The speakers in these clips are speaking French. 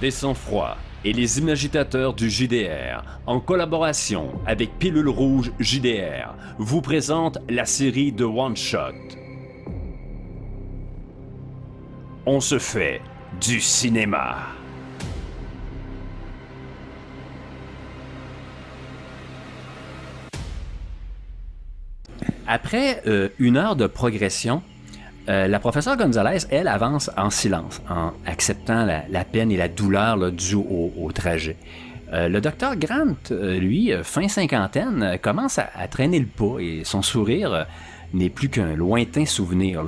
Des sang-froids et les imagitateurs du JDR, en collaboration avec Pilule Rouge JDR, vous présentent la série de One Shot. On se fait du cinéma. Après une heure de progression, la professeure Gonzalez, elle, avance en silence, en acceptant la peine et la douleur là, due au trajet. Le docteur Grant, lui, fin cinquantaine, commence à traîner le pas et son sourire n'est plus qu'un lointain souvenir.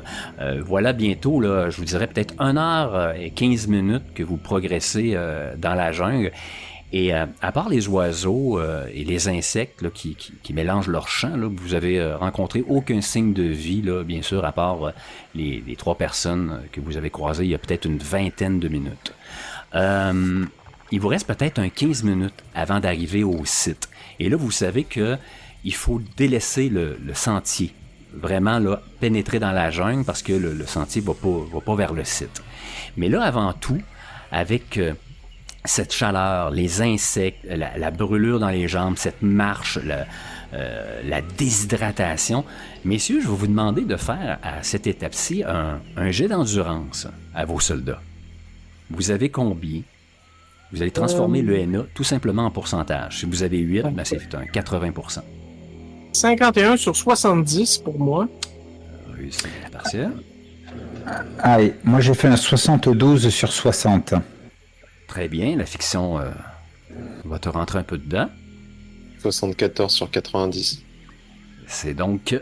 Voilà bientôt, là, je vous dirais peut-être 1 heure et 15 minutes que vous progressez dans la jungle. Et à part les oiseaux et les insectes là, qui mélangent leur chant, là, vous avez rencontré aucun signe de vie, là, bien sûr, à part les 3 personnes que vous avez croisées il y a peut-être une vingtaine de minutes. Il vous reste peut-être un 15 minutes avant d'arriver au site. Et là, vous savez que il faut délaisser le sentier. Vraiment, là, pénétrer dans la jungle parce que le sentier va pas vers le site. Mais là, avant tout, avec cette chaleur, les insectes, la brûlure dans les jambes, cette marche, la déshydratation. Messieurs, je vais vous demander de faire à cette étape-ci un jet d'endurance à vos soldats. Vous avez combien? Vous allez transformer l'ENA tout simplement en pourcentage. Si vous avez 8, ben c'est un 80%. 51 sur 70 pour moi. Réussite partielle. Allez, moi j'ai fait un 72 sur 60. Très bien, la fiction va te rentrer un peu dedans. 74 sur 90. C'est donc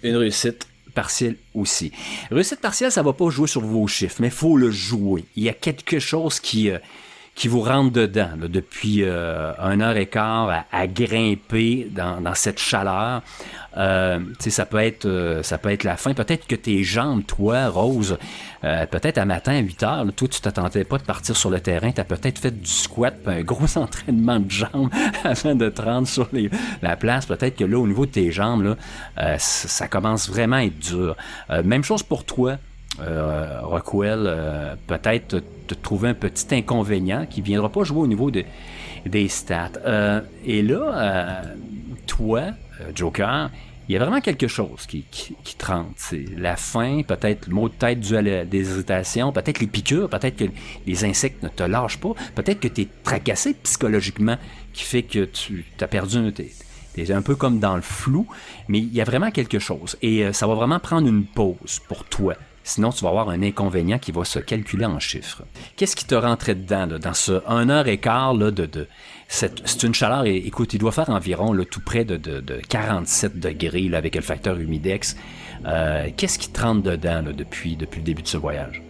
une réussite partielle aussi. Réussite partielle, ça va pas jouer sur vos chiffres, mais il faut le jouer. Il y a quelque chose qui vous rentre dedans, là, depuis 1 heure et quart à grimper dans cette chaleur. Ça peut être la fin. Peut-être que tes jambes, toi, Rose, peut-être à matin à 8 heures, là, toi, tu t'attendais pas de partir sur le terrain. Tu as peut-être fait du squat, un gros entraînement de jambes avant de te rendre sur la place. Peut-être que là, au niveau de tes jambes, là, ça commence vraiment à être dur. Même chose pour toi. Rockwell, peut-être te trouver un petit inconvénient qui ne viendra pas jouer au niveau des stats. Et là, toi, Joker, il y a vraiment quelque chose qui te rentre. C'est la faim, peut-être le mot de tête dû à la déshydratation, peut-être les piqûres, peut-être que les insectes ne te lâchent pas, peut-être que tu es tracassé psychologiquement, qui fait que tu as perdu t'es un peu comme dans le flou, mais il y a vraiment quelque chose. Et ça va vraiment prendre une pause pour toi. Sinon, tu vas avoir un inconvénient qui va se calculer en chiffres. Qu'est-ce qui te rentrait dedans, là, dans ce 1 heure et quart là, c'est une chaleur, et écoute, il doit faire environ là, tout près de 47 degrés là, avec le facteur humidex. Qu'est-ce qui te rentre dedans là, depuis le début de ce voyage?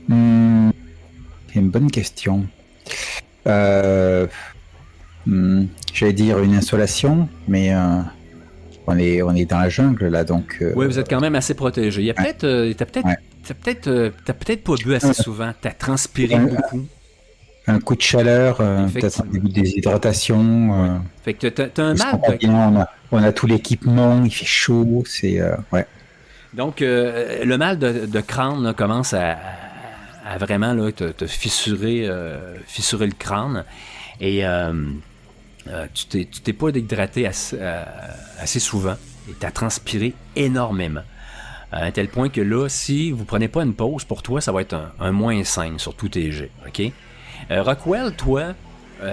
C'est une bonne question. J'allais dire une insolation, mais on est dans la jungle là, donc. Oui, vous êtes quand même assez protégé. Il y a peut-être, t'as peut-être pas bu assez souvent. T'as transpiré beaucoup. Un coup de chaleur, peut-être un début de déshydratation. Fait que t'as un mal. On a tout l'équipement, il fait chaud, c'est ouais. Donc le mal de crâne là, commence à vraiment là, te fissurer le crâne et tu t'es pas hydraté assez souvent et tu as transpiré énormément. À un tel point que là, si vous prenez pas une pause, pour toi, ça va être un -5 sur tous tes jets. OK? Rockwell, toi,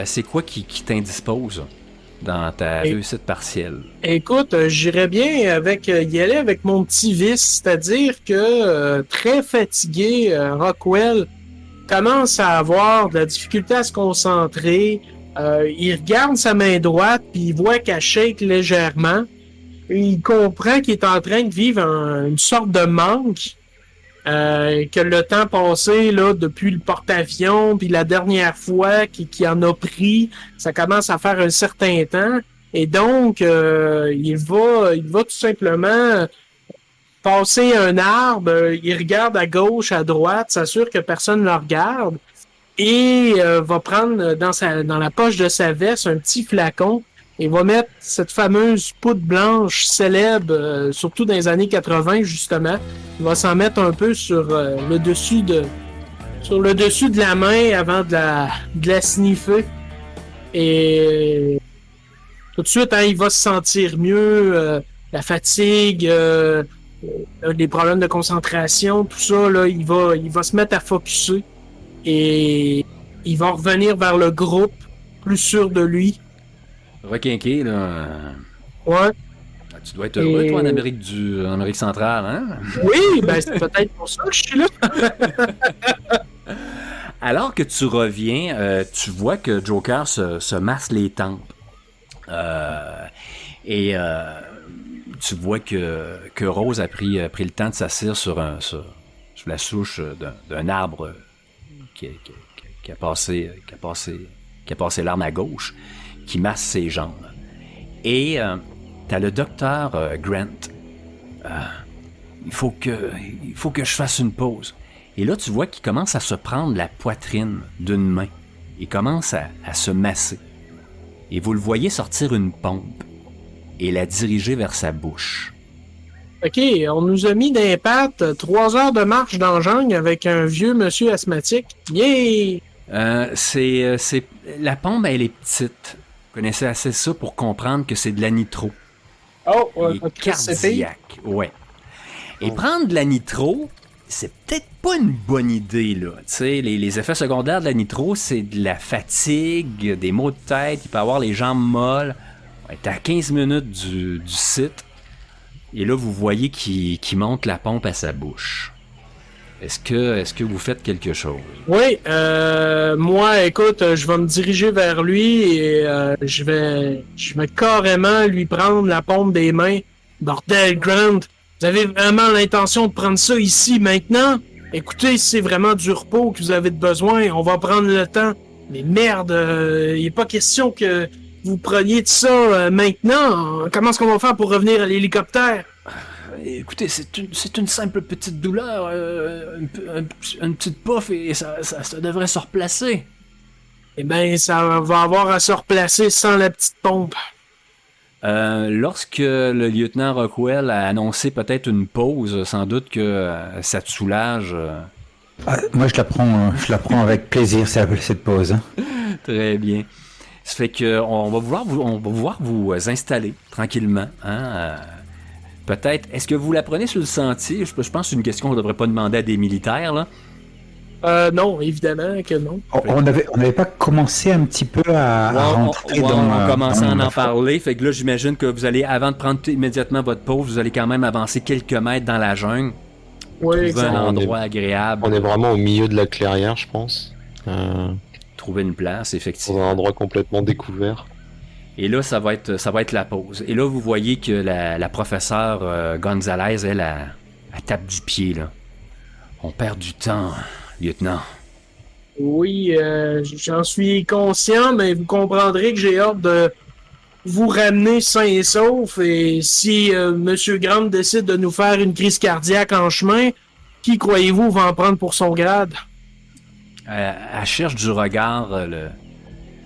c'est quoi qui t'indispose dans ta réussite partielle? Écoute, j'irais bien y aller avec mon petit vice, c'est-à-dire que très fatigué, Rockwell commence à avoir de la difficulté à se concentrer. Il regarde sa main droite puis il voit qu'elle shake légèrement. Et il comprend qu'il est en train de vivre une sorte de manque. Que le temps passé là depuis le porte-avions puis la dernière fois qu'il en a pris, ça commence à faire un certain temps. Et donc il va tout simplement passer un arbre. Il regarde à gauche, à droite, s'assure que personne ne le regarde. Et va prendre dans la poche de sa veste un petit flacon et va mettre cette fameuse poudre blanche célèbre, surtout dans les années 80 justement. Il va s'en mettre un peu sur le dessus sur le dessus de la main avant de la sniffer. Et tout de suite, hein, il va se sentir mieux. La fatigue, des problèmes de concentration, tout ça, là, il va se mettre à focusser. Et il va revenir vers le groupe, plus sûr de lui. Requinqué, là. Ouais. Tu dois être heureux, toi, en Amérique centrale, hein? Oui, ben c'est peut-être pour ça que je suis là. Alors que tu reviens, tu vois que Joker se masse les tempes. Tu vois que Rose a pris le temps de s'asseoir sur la souche d'un arbre qui a passé l'arme à gauche, qui masse ses jambes. Et t'as le docteur Grant. Il faut que je fasse une pause. Et là, tu vois qu'il commence à se prendre la poitrine d'une main. Il commence à se masser. Et vous le voyez sortir une pompe et la diriger vers sa bouche. OK, on nous a mis des pattes 3 heures de marche dans la jungle avec un vieux monsieur asthmatique. Yeah! La pompe, elle est petite. Vous connaissez assez ça pour comprendre que c'est de la nitro. Oh, Il est cardiaque, ouais. Et prendre de la nitro, c'est peut-être pas une bonne idée, là. Tu sais, les effets secondaires de la nitro, c'est de la fatigue, des maux de tête, il peut avoir les jambes molles. Ouais, t'es à 15 minutes du site, et là, vous voyez qu'il monte la pompe à sa bouche. Est-ce que vous faites quelque chose? Oui, moi, écoute, je vais me diriger vers lui et je vais carrément lui prendre la pompe des mains. Bordel, Grant, vous avez vraiment l'intention de prendre ça ici, maintenant? Écoutez, si c'est vraiment du repos que vous avez besoin, on va prendre le temps. Mais merde, il n'est pas question que vous preniez de ça maintenant. Comment est-ce qu'on va faire pour revenir à l'hélicoptère? Écoutez, c'est une simple petite douleur, une petite puff et ça devrait se replacer. Eh bien, ça va avoir à se replacer sans la petite pompe. Lorsque le lieutenant Rockwell a annoncé peut-être une pause, sans doute que ça te soulage. Moi, je la prends avec plaisir, cette pause. Hein. Très bien. Ça fait que on va vouloir vous installer tranquillement. Hein, peut-être, est-ce que vous la prenez sur le sentier? Je pense que c'est une question qu'on ne devrait pas demander à des militaires, là. Non, évidemment que non. On n'avait pas commencé un petit peu à rentrer on commençait à en parler. Fait que là, j'imagine que vous allez, avant de prendre immédiatement votre pause, vous allez quand même avancer quelques mètres dans la jungle. Oui, trouver un endroit agréable. On est vraiment au milieu de la clairière, je pense. Trouver une place, effectivement. Dans un endroit complètement découvert. Et là, ça va être la pause. Et là, vous voyez que la professeure Gonzalez, elle tape du pied, là. On perd du temps, lieutenant. Oui, j'en suis conscient, mais vous comprendrez que j'ai hâte de vous ramener sain et sauf. Et si M. Grant décide de nous faire une crise cardiaque en chemin, qui croyez-vous va en prendre pour son grade? Elle cherche du regard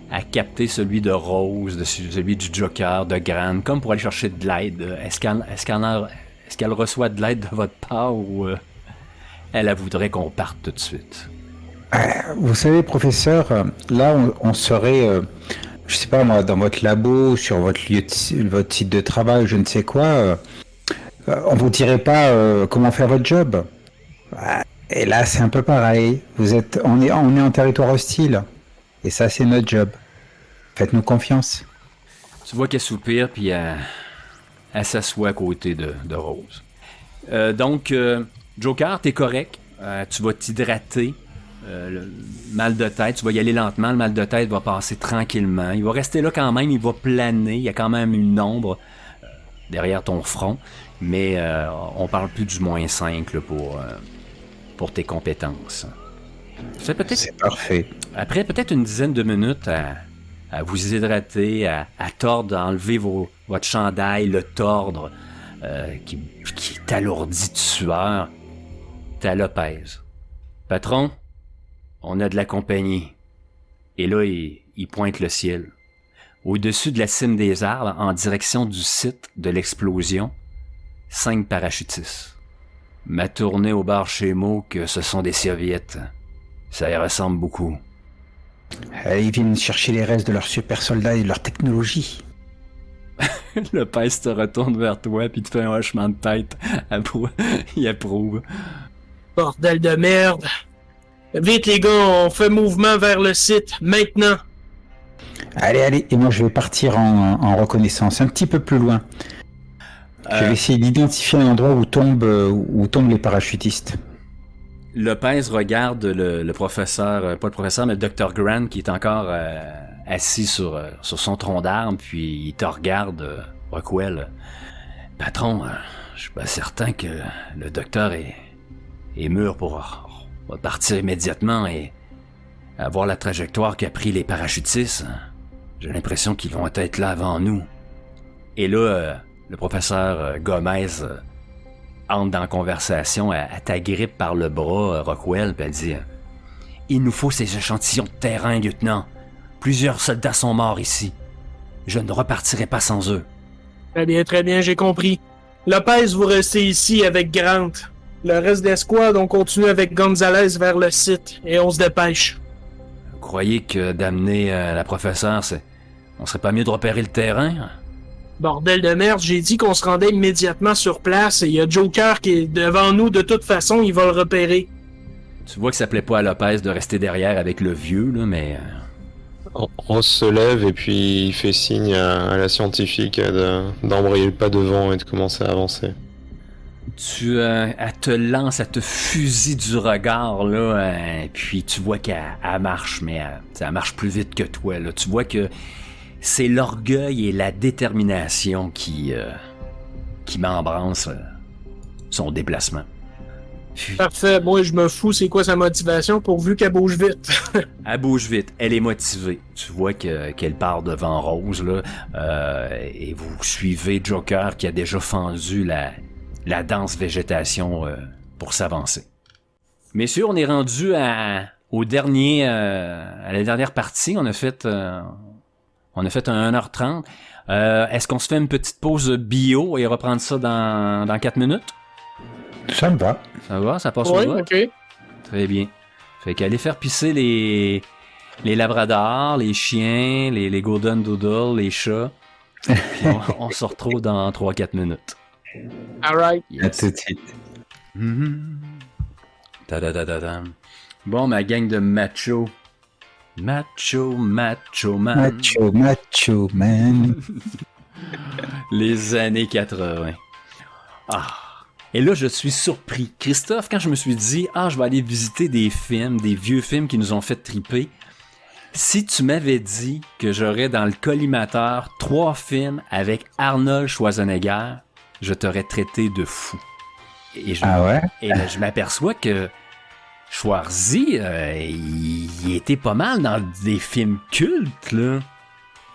à capter celui de Rose, celui du Joker, de Grant, comme pour aller chercher de l'aide. Est-ce qu'elle reçoit de l'aide de votre part ou elle voudrait qu'on parte tout de suite? Vous savez, professeur, là, on serait, je sais pas moi, dans votre labo, sur votre site de travail, je ne sais quoi. On vous dirait pas comment faire votre job. Et là, c'est un peu pareil. On est en territoire hostile. Et ça, c'est notre job. Faites-nous confiance. Tu vois qu'elle soupire, puis elle s'assoit à côté de Rose. Donc, Joker, t'es correct. Tu vas t'hydrater. Le mal de tête, tu vas y aller lentement. Le mal de tête va passer tranquillement. Il va rester là quand même. Il va planer. Il y a quand même une ombre derrière ton front. Mais on parle plus du -5 là, pour tes compétences. C'est parfait. Après peut-être une dizaine de minutes à vous hydrater, à tordre, à enlever votre chandail, le tordre, qui t'alourdit de sueur, t'as Lopez. Patron, on a de la compagnie. Et là, il pointe le ciel. Au-dessus de la cime des arbres, en direction du site de l'explosion, 5 parachutistes. M'a tourné au bar chez Mo que ce sont des Soviets. Ça y ressemble beaucoup. Ils viennent chercher les restes de leurs super soldats et de leur technologie. Le pèse te retourne vers toi puis te fait un hochement de tête. Il approuve. Bordel de merde. Vite les gars, on fait mouvement vers le site, maintenant. Allez, et moi je vais partir en reconnaissance, un petit peu plus loin. Je vais essayer d'identifier un endroit où tombent les parachutistes. Lopez regarde le professeur, pas le professeur, mais le Dr. Grant qui est encore assis sur son tronc d'arbre, puis il te regarde, Rockwell. Patron, je suis pas certain que le docteur est mûr pour partir immédiatement et avoir la trajectoire qu'a pris les parachutistes. J'ai l'impression qu'ils vont être là avant nous. Et là, le professeur Gomez entre dans la conversation, elle t'agrippe par le bras, Rockwell, puis elle dit « Il nous faut ces échantillons de terrain, lieutenant. Plusieurs soldats sont morts ici. Je ne repartirai pas sans eux. » Très bien, j'ai compris. Lopez, vous restez ici avec Grant. Le reste de l'escouade, on continue avec Gonzalez vers le site, et on se dépêche. Vous croyez que d'amener la professeure, on serait pas mieux de repérer le terrain? Bordel de merde, j'ai dit qu'on se rendait immédiatement sur place, et il y a Joker qui est devant nous de toute façon, il va le repérer. Tu vois que ça plaît pas à Lopez de rester derrière avec le vieux, là, mais... Ross se lève et puis il fait signe à la scientifique d'embrayer le pas devant et de commencer à avancer. Elle te lance, elle te fusille du regard, là, et puis tu vois qu'elle marche, mais elle marche plus vite que toi, là. Tu vois que c'est l'orgueil et la détermination qui m'embrassent son déplacement. Parfait, moi je me fous c'est quoi sa motivation pourvu qu'elle bouge vite. Elle bouge vite, elle est motivée. Tu vois qu'elle part devant Rose, là, et vous suivez Joker qui a déjà fendu la dense végétation pour s'avancer. Messieurs, on est rendu à la dernière partie. On a fait un 1h30. Est-ce qu'on se fait une petite pause bio et reprendre ça dans 4 minutes? Ça me va. Ça va? Ça passe Oui, au doigt? ok. Très bien. Fait qu'aller faire pisser les labradors, les chiens, les golden doodle, les chats. Puis on se retrouve dans 3-4 minutes. Alright. Yes. À tout de suite. Ta-da-da-da-da. Bon, ma gang de macho. Macho man. Macho man. Les années 80. Ah. Et là, je suis surpris. Christophe, quand je me suis dit, je vais aller visiter des vieux films qui nous ont fait triper, si tu m'avais dit que j'aurais dans le collimateur 3 films avec Arnold Schwarzenegger, je t'aurais traité de fou. Et là, je m'aperçois que Schwarzy, il était pas mal dans des films cultes, là.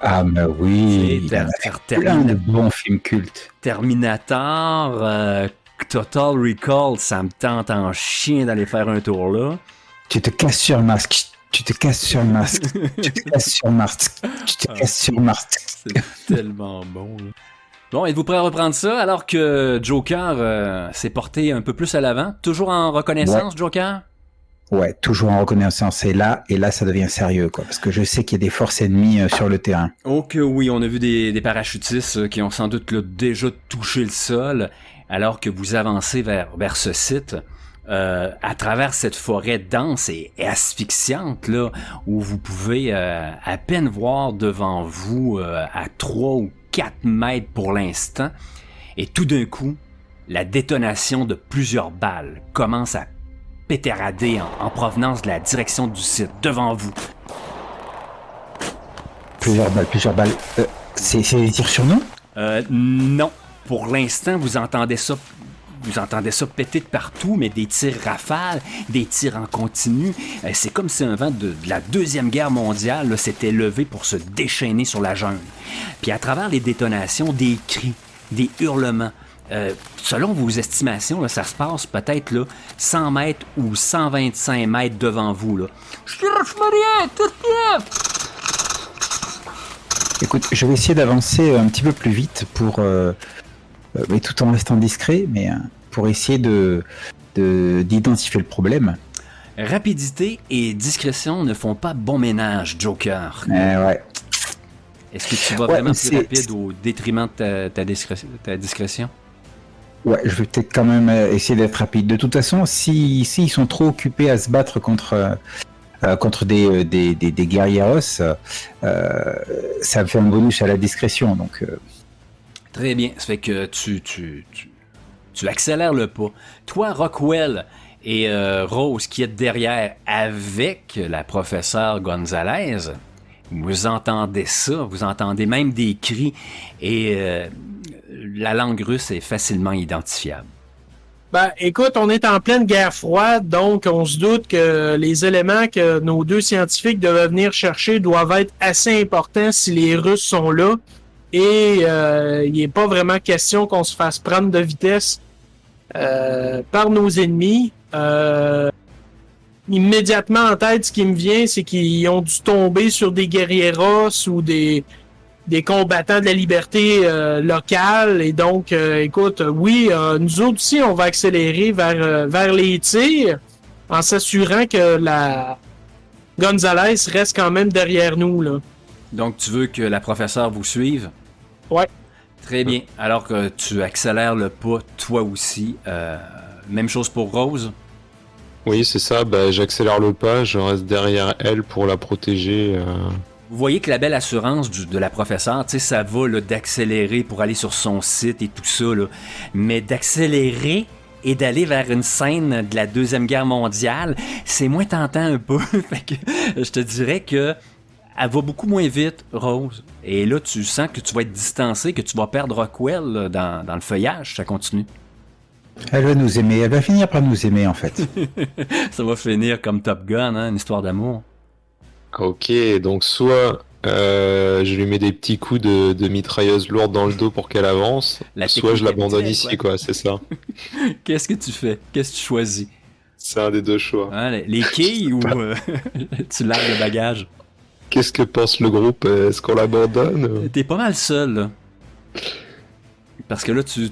Ah, mais oui, il a fait plein de bons films cultes. Terminator, Total Recall, ça me tente en chien d'aller faire un tour là. Tu te casses sur le masque. C'est tellement bon, là. Bon, êtes-vous prêts à reprendre ça alors que Joker s'est porté un peu plus à l'avant? Toujours en reconnaissance, ouais. Joker? Ouais, toujours en reconnaissance. Et là, ça devient sérieux, quoi. Parce que je sais qu'il y a des forces ennemies sur le terrain. Oh que oui, on a vu des parachutistes qui ont sans doute là, déjà touché le sol alors que vous avancez vers ce site. À travers cette forêt dense et asphyxiante, là, où vous pouvez à peine voir devant vous à 3 ou 4 mètres pour l'instant. Et tout d'un coup, la détonation de plusieurs balles commence à pétérader en provenance de la direction du site, devant vous. Plusieurs balles. C'est des tirs sur nous? Non. Pour l'instant, vous entendez ça péter de partout, mais des tirs rafales, des tirs en continu. C'est comme si un vent de la Deuxième Guerre mondiale là, s'était levé pour se déchaîner sur la jungle. Puis à travers les détonations, des cris, des hurlements. Selon vos estimations, là, ça se passe peut-être là, 100 mètres ou 125 mètres devant vous. Là. Écoute, je vais essayer d'avancer un petit peu plus vite mais tout en restant discret, mais pour essayer d'identifier le problème. Rapidité et discrétion ne font pas bon ménage, Joker. Ouais. Est-ce que tu vas Ouais, vraiment plus c'est- rapide au détriment de ta discrétion? Ouais, je vais peut-être quand même essayer d'être rapide. De toute façon, si ils sont trop occupés à se battre contre des guerrieros, ça me fait un bonus à la discrétion. Donc, Très bien. Ça fait que tu accélères le pas. Toi, Rockwell et Rose, qui êtes derrière avec la professeure Gonzalez, vous entendez ça, vous entendez même des cris et la langue russe est facilement identifiable. Ben, écoute, on est en pleine guerre froide, donc on se doute que les éléments que nos deux scientifiques devaient venir chercher doivent être assez importants si les Russes sont là. Et il n'est pas vraiment question qu'on se fasse prendre de vitesse par nos ennemis. Immédiatement en tête, ce qui me vient, c'est qu'ils ont dû tomber sur des guerrieros ou des combattants de la liberté locale. Et donc, écoute, oui, nous autres aussi, on va accélérer vers les tirs en s'assurant que la Gonzalez reste quand même derrière nous, là. Donc, tu veux que la professeure vous suive? Ouais. Très bien. Alors que tu accélères le pas, toi aussi. Même chose pour Rose. Oui, c'est ça, bah, j'accélère le pas, je reste derrière elle pour la protéger. Vous voyez que la belle assurance de la professeure, tu sais, ça va là, d'accélérer pour aller sur son site et tout ça, là. Mais d'accélérer et d'aller vers une scène de la Deuxième Guerre mondiale, c'est moins tentant un peu. Fait que je te dirais que elle va beaucoup moins vite, Rose. Et là, tu sens que tu vas être distancé, que tu vas perdre Rockwell là, dans le feuillage, ça continue. elle va nous aimer. Elle va finir par nous aimer, en fait. Ça va finir comme Top Gun, hein, une histoire d'amour. Ok, donc soit je lui mets des petits coups de mitrailleuse lourde dans le dos pour qu'elle avance, La soit technique je l'abandonne habituelle, ici, quoi, c'est ça. Qu'est-ce que tu fais? Qu'est-ce que tu choisis? C'est un des deux choix. Hein, les quilles ou tu largues le bagage? Qu'est-ce que pense le groupe? Est-ce qu'on l'abandonne? T'es pas mal seul, là. Parce que là, tu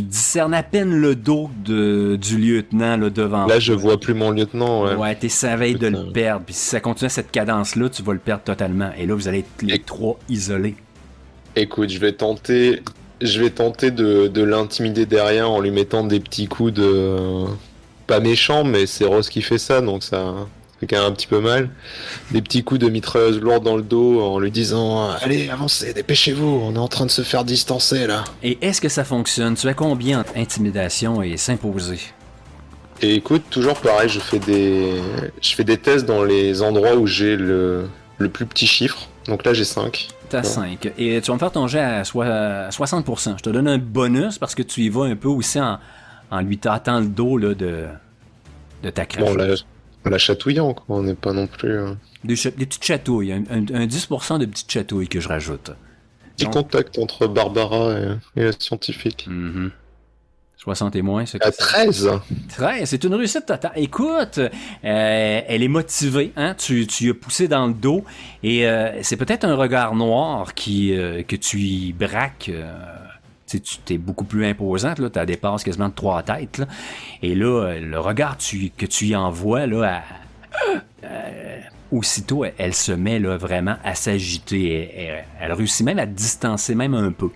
discernes à peine le dos du lieutenant là, devant Là, toi. je vois plus mon lieutenant, ouais. Ouais, t'es sa veille de le Putain. perdre. Puis si ça continue à cette cadence-là, tu vas le perdre totalement. Et là, vous allez être les Et- trois isolés. Écoute, je vais tenter de l'intimider derrière en lui mettant des petits coups de... Pas méchants, mais c'est Rose qui fait ça, donc ça fait quand même un petit peu mal. Des petits coups de mitrailleuse lourde dans le dos en lui disant « Allez, avancez, dépêchez-vous, on est en train de se faire distancer, là !» Et est-ce que ça fonctionne? Tu as combien entre intimidation et s'imposer? Et écoute, toujours pareil, je fais des tests dans les endroits où j'ai le plus petit chiffre. Donc là, j'ai 5. T'as 5. Et tu vas me faire ton jet à 60%. Je te donne un bonus parce que tu y vas un peu aussi en lui tâtant le dos là, de ta crèche. Bon, la chatouillant, quoi. On n'est pas non plus... Des petites chatouilles. Un 10% de petites chatouilles que je rajoute. Petit Donc- contact entre Barbara et la scientifique. Mhm. 60 et moins, c'est À 13. 13, c'est une réussite totale. Écoute, elle est motivée, hein? Tu y as poussé dans le dos et c'est peut-être un regard noir que tu y braques. Tu t'es beaucoup plus imposante, là, tu dépasses quasiment de 3 têtes. Là. Et là, le regard que tu y envoies, là, aussitôt, elle se met là, vraiment à s'agiter. Elle réussit même à te distancer même un peu.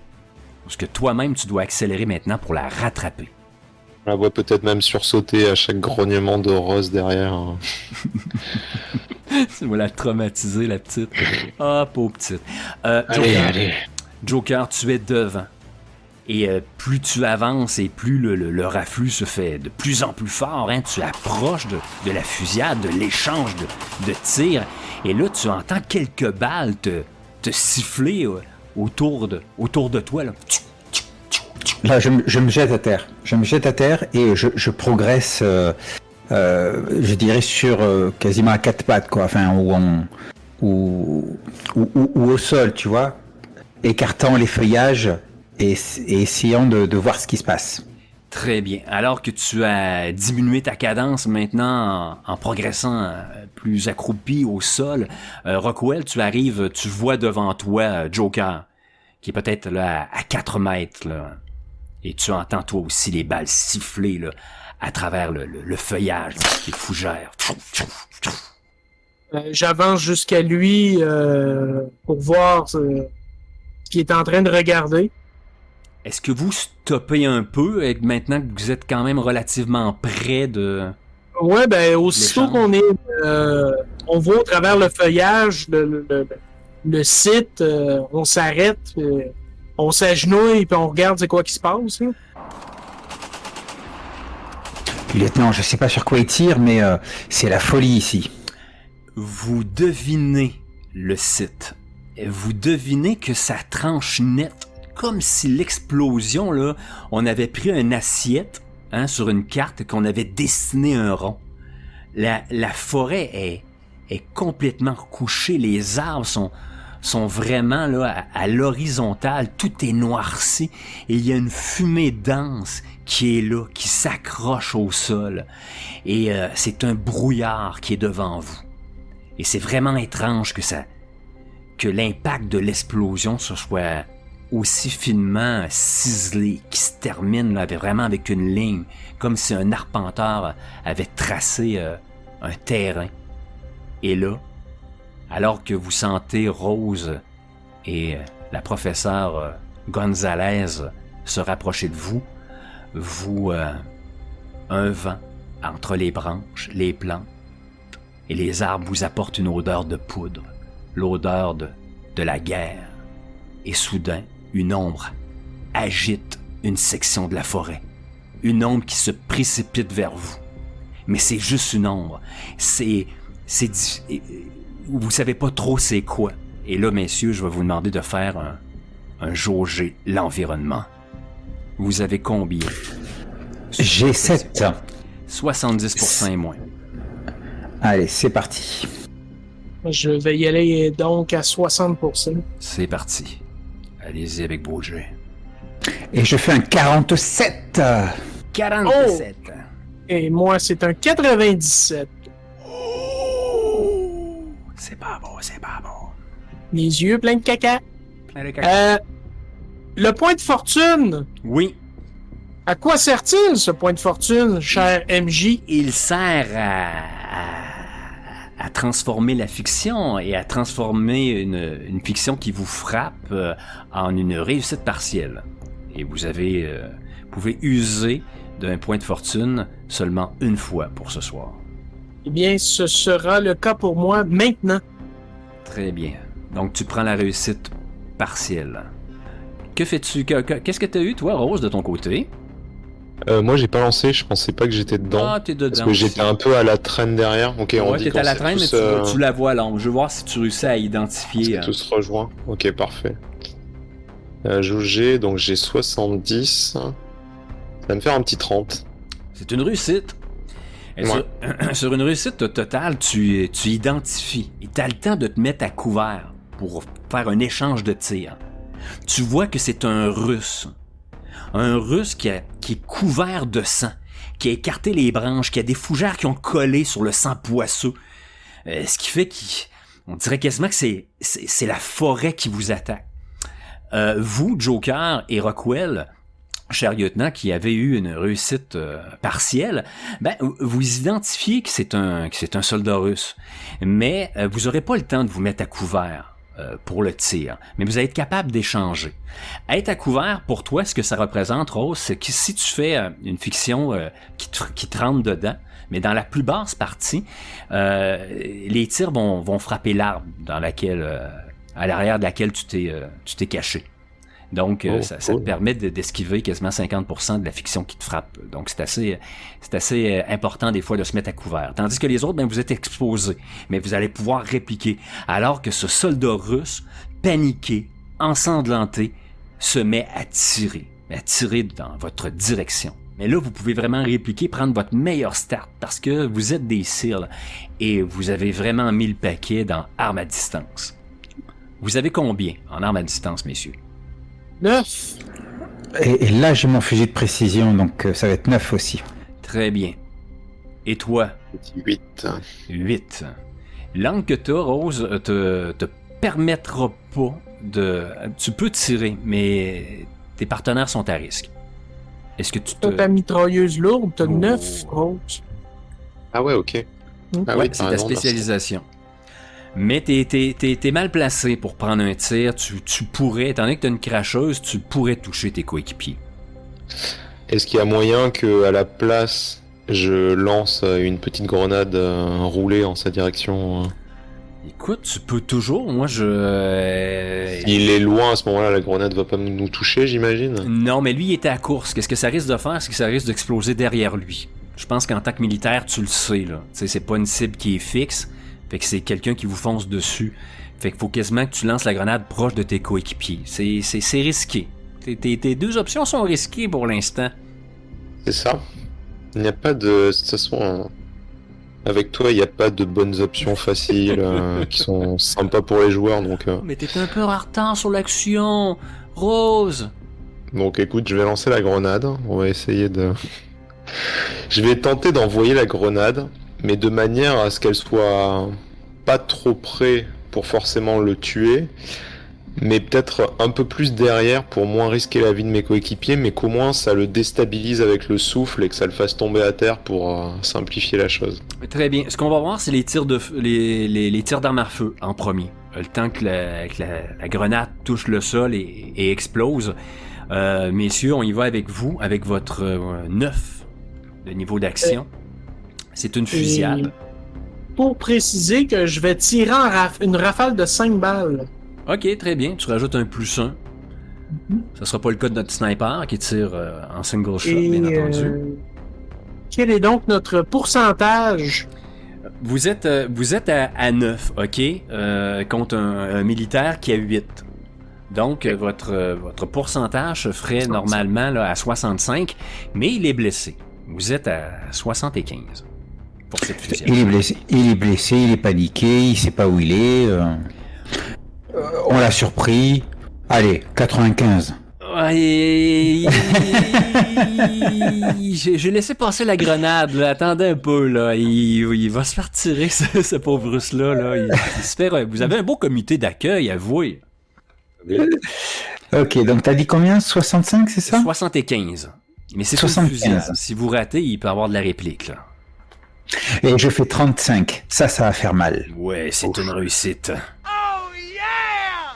Parce que toi-même, tu dois accélérer maintenant pour la rattraper. On la voit peut-être même sursauter à chaque grognement de Rose derrière. Hein. Tu vas la traumatiser, la petite. Ah, pauvre petite. Joker, Joker, tu es devant. Et plus tu avances et plus le rafflux se fait de plus en plus fort, hein, tu approches de la fusillade, de l'échange de tirs. Et là, tu entends quelques balles te siffler autour de toi. Là. Là, je me jette à terre. Je me jette à terre et je progresse, je dirais, sur quasiment à 4 pattes, quoi. Enfin, ou au sol, tu vois, écartant les feuillages et essayant de voir ce qui se passe. Très bien. Alors que tu as diminué ta cadence maintenant en progressant plus accroupi au sol, Rockwell, tu arrives, tu vois devant toi Joker, qui est peut-être là à 4 mètres. Là. Et tu entends toi aussi les balles siffler là, à travers le feuillage, les fougères. J'avance jusqu'à lui pour voir ce qu'il est en train de regarder. Est-ce que vous stoppez un peu et que maintenant que vous êtes quand même relativement près de... Ouais, ben aussitôt qu'on est, on voit au travers le feuillage, le site, on s'arrête, on s'agenouille puis on regarde c'est quoi qui se passe. Là. Lieutenant, je sais pas sur quoi il tire, mais c'est la folie ici. Vous devinez le site. Vous devinez que ça tranche net, comme si l'explosion, là, on avait pris une assiette sur une carte et qu'on avait dessiné un rond. La forêt est complètement couchée, les arbres sont vraiment là à l'horizontale, tout est noirci et il y a une fumée dense qui est là, qui s'accroche au sol et c'est un brouillard qui est devant vous. Et c'est vraiment étrange que l'impact de l'explosion se soit aussi finement ciselé, qui se termine là, vraiment avec une ligne, comme si un arpenteur avait tracé un terrain. Et là, alors que vous sentez Rose et la professeure Gonzalez se rapprocher de vous, un vent entre les branches, les plantes, et les arbres vous apportent une odeur de poudre, l'odeur de la guerre. Et soudain, une ombre agite une section de la forêt. Une ombre qui se précipite vers vous. Mais c'est juste une ombre. Vous savez pas trop c'est quoi. Et là, messieurs, je vais vous demander de faire un jauger l'environnement. Vous avez combien? J'ai 7. 70% et moins. Allez, c'est parti. Je vais y aller donc à 60%. C'est parti. Allez-y avec vos jets. Et je fais un 47. 47. Oh! Et moi, c'est un 97. Oh! C'est pas bon, c'est pas bon. Les yeux pleins de caca. Plein de caca. Le point de fortune. Oui. À quoi sert-il, ce point de fortune, cher MJ? Il sert à transformer la fiction et à transformer une fiction qui vous frappe en une réussite partielle. Et vous pouvez user d'un point de fortune seulement une fois pour ce soir. Eh bien, ce sera le cas pour moi maintenant. Très bien. Donc, tu prends la réussite partielle. Que fais-tu? Qu'est-ce que tu as eu, toi, Rose, de ton côté? Moi, j'ai pas lancé, je pensais pas que j'étais dedans. Ah, t'es dedans. Parce que j'étais un peu à la traîne derrière. Ok, on Ouais, dit t'es qu'on à la s'est traîne, mais tous, tu la vois à l'ombre. Je veux voir si tu réussis à on identifier. s'est tous rejoints. Ok, parfait. Jauger, donc j'ai 70. Ça va me faire un petit 30. C'est une réussite. Et Ouais. sur une réussite totale, tu identifies. Et tu as le temps de te mettre à couvert pour faire un échange de tirs. Tu vois que c'est un Russe. Un Russe qui est couvert de sang, qui a écarté les branches, qui a des fougères qui ont collé sur le sang poisseux. Ce qui fait qu'on dirait quasiment que c'est la forêt qui vous attaque. Vous, Joker et Rockwell, cher lieutenant, qui avez eu une réussite partielle, vous identifiez que c'est un soldat russe. Mais vous n'aurez pas le temps de vous mettre à couvert pour le tir. Mais vous allez être capable d'échanger. Être à couvert, pour toi, ce que ça représente, Rose, c'est que si tu fais une fiction qui te rentre dedans, mais dans la plus basse partie, les tirs vont frapper l'arbre dans laquelle, à l'arrière de laquelle tu t'es caché. Donc, ça te permet d'esquiver quasiment 50% de la fiction qui te frappe. Donc, c'est assez important des fois de se mettre à couvert. Tandis que les autres, vous êtes exposés, mais vous allez pouvoir répliquer. Alors que ce soldat russe, paniqué, ensanglanté, se met à tirer dans votre direction. Mais là, vous pouvez vraiment répliquer, prendre votre meilleur start parce que vous êtes des SEAL et vous avez vraiment mis le paquet dans armes à distance. Vous avez combien en armes à distance, messieurs? 9. Et là, j'ai mon fusil de précision, donc ça va être 9 aussi. Très bien. Et toi? 8. 8. L'angle que tu as, Rose, te permettra pas de... Tu peux tirer, mais tes partenaires sont à risque. Est-ce que tu T'as ta te... mitrailleuse lourde, t'as Oh. 9 roses. Ah ouais, ok. Ah Ouais, oui, c'est t'as ta raison, merci. spécialisation. Mais t'es mal placé pour prendre un tir. Tu pourrais, étant donné que t'as une cracheuse, tu pourrais toucher tes coéquipiers. Est-ce qu'il y a moyen que, à la place, je lance une petite grenade roulée en sa direction Écoute, tu peux toujours. Moi, Il est loin à ce moment-là, la grenade va pas nous toucher, j'imagine. Non, mais lui, il était à course. Qu'est-ce que ça risque de faire? C'est que ça risque d'exploser derrière lui. Je pense qu'en tant que militaire, tu le sais, là. Tu sais, c'est pas une cible qui est fixe. Fait que c'est quelqu'un qui vous fonce dessus. Fait qu'il faut quasiment que tu lances la grenade proche de tes coéquipiers. C'est risqué. Tes deux options sont risquées pour l'instant. C'est ça. Il n'y a pas de... De toute façon, avec toi, il n'y a pas de bonnes options faciles qui sont sympas pour les joueurs, donc... Mais t'es un peu en retard sur l'action. Rose! Donc écoute, je vais lancer la grenade. On va essayer de... Je vais tenter d'envoyer la grenade, mais de manière à ce qu'elle soit pas trop près pour forcément le tuer, mais peut-être un peu plus derrière pour moins risquer la vie de mes coéquipiers, mais qu'au moins ça le déstabilise avec le souffle et que ça le fasse tomber à terre pour simplifier la chose. Très bien. Ce qu'on va voir, c'est les tirs les tirs d'armes à feu en premier. Le temps que la grenade touche le sol et explose. Messieurs, on y va avec vous, avec votre 9 de niveau d'action. C'est une fusillade. Pour préciser que je vais tirer une rafale de 5 balles. Ok, très bien. Tu rajoutes un +1. Ça sera pas le cas de notre sniper qui tire en single shot, bien entendu. Quel est donc notre pourcentage? Vous êtes à 9, ok? Contre un militaire qui a 8. Donc, votre pourcentage se ferait normalement là, à 65, mais il est blessé. Vous êtes à 75 pour cette fusillade. Il est blessé, il est paniqué, il sait pas où il est. On l'a surpris. Allez, 95. Ouais, j'ai laissé passer la grenade, là. Attendez un peu, là. Il va se faire tirer, ce pauvre russe-là. Là. Il se fait... Vous avez un beau comité d'accueil, avouez. Ok, donc t'as dit combien? 65, c'est ça? 75. Mais c'est 75. une fusillade. Si vous ratez, il peut avoir de la réplique, là. Et je fais 35. Ça va faire mal. Ouais, c'est une réussite.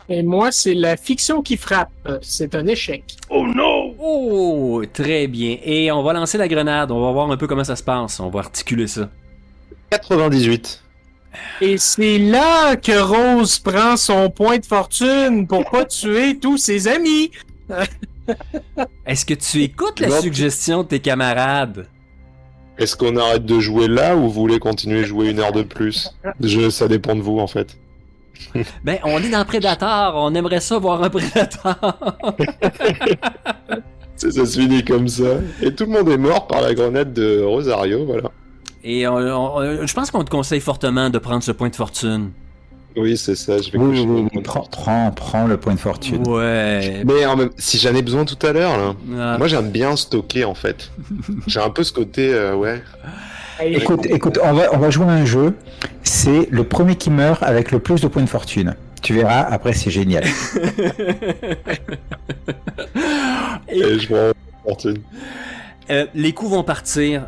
Et moi, c'est la fiction qui frappe. C'est un échec. Oh, très bien. Et on va lancer la grenade. On va voir un peu comment ça se passe. On va articuler ça. 98. Et c'est là que Rose prend son point de fortune pour pas tuer tous ses amis. Est-ce que tu écoutes la Non. suggestion de tes camarades? Est-ce qu'on arrête de jouer là ou vous voulez continuer à jouer 1 heure de plus? Ça dépend de vous en fait. Ben, on est dans Predator. On aimerait ça voir un Predator. Ça se finit comme ça. Et tout le monde est mort par la grenade de Rosario, voilà. Et je pense qu'on te conseille fortement de prendre ce point de fortune. Oui, c'est ça, je vais Oui, coucher oui, mon oui, point de prends le point de fortune. Ouais. Mais si j'en ai besoin tout à l'heure, là. Ah. Moi, j'aime bien stocker, en fait. J'ai un peu ce côté, ouais. Écoute, on va jouer à un jeu. C'est le premier qui meurt avec le plus de points de fortune. Tu verras, après c'est génial. Et je prends fortune. Les coups vont partir.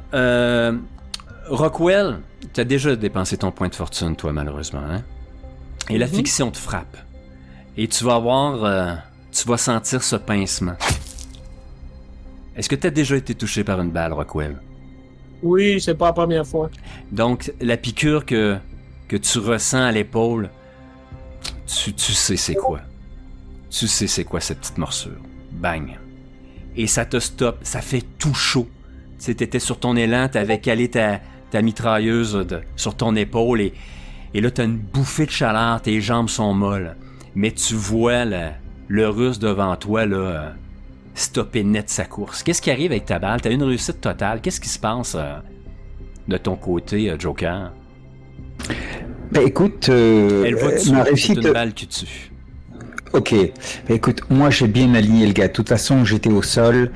Rockwell, tu as déjà dépensé ton point de fortune, toi, malheureusement. Hein? Et la fiction te frappe. Et tu vas avoir... tu vas sentir ce pincement. Est-ce que tu as déjà été touché par une balle, Rockwell? Oui, c'est pas la première fois. Donc, la piqûre que tu ressens à l'épaule, tu sais c'est quoi. Tu sais c'est quoi cette petite morsure. Bang. Et ça te stoppe, ça fait tout chaud. Tu sais, t'étais sur ton élan, t'avais calé ta mitrailleuse sur ton épaule et là, t'as une bouffée de chaleur, tes jambes sont molles. Mais tu vois le Russe devant toi, là, stopper net sa course. Qu'est-ce qui arrive avec ta balle? T'as une réussite totale. Qu'est-ce qui se passe de ton côté, Joker? Ben écoute, Elle va dessus, ma c'est réussite... une balle qui tue. Ok, ben écoute, moi j'ai bien aligné le gars. De toute façon, j'étais au sol,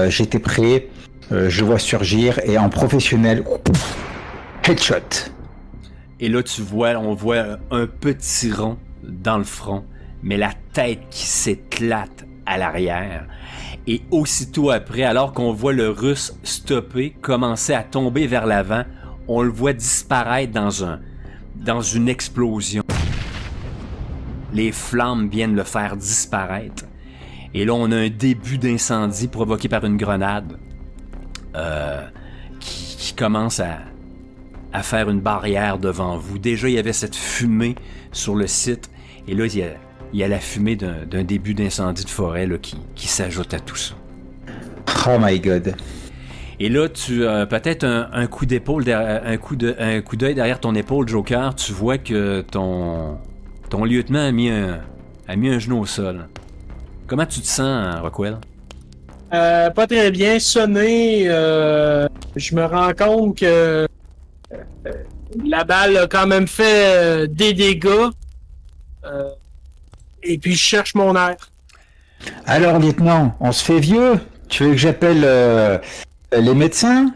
j'étais prêt, je vois surgir et en professionnel, headshot. Et là, on voit un petit rond dans le front, mais la tête qui s'éclate à l'arrière. Et aussitôt après, alors qu'on voit le Russe stopper, commencer à tomber vers l'avant, on le voit disparaître dans une explosion. Les flammes viennent le faire disparaître. Et là, on a un début d'incendie provoqué par une grenade qui commence à faire une barrière devant vous. Déjà, il y avait cette fumée sur le site. Et là, il y a la fumée d'un début d'incendie de forêt là, qui s'ajoute à tout ça. Oh my god. Et là, tu as peut-être un coup d'épaule, un coup d'œil derrière ton épaule, Joker. Tu vois que ton lieutenant a mis un genou au sol. Comment tu te sens, Rockwell? Pas très bien. Sonné, je me rends compte que la balle a quand même fait des dégâts. Et puis je cherche mon air. Alors, lieutenant, on se fait vieux? Tu veux que j'appelle les médecins?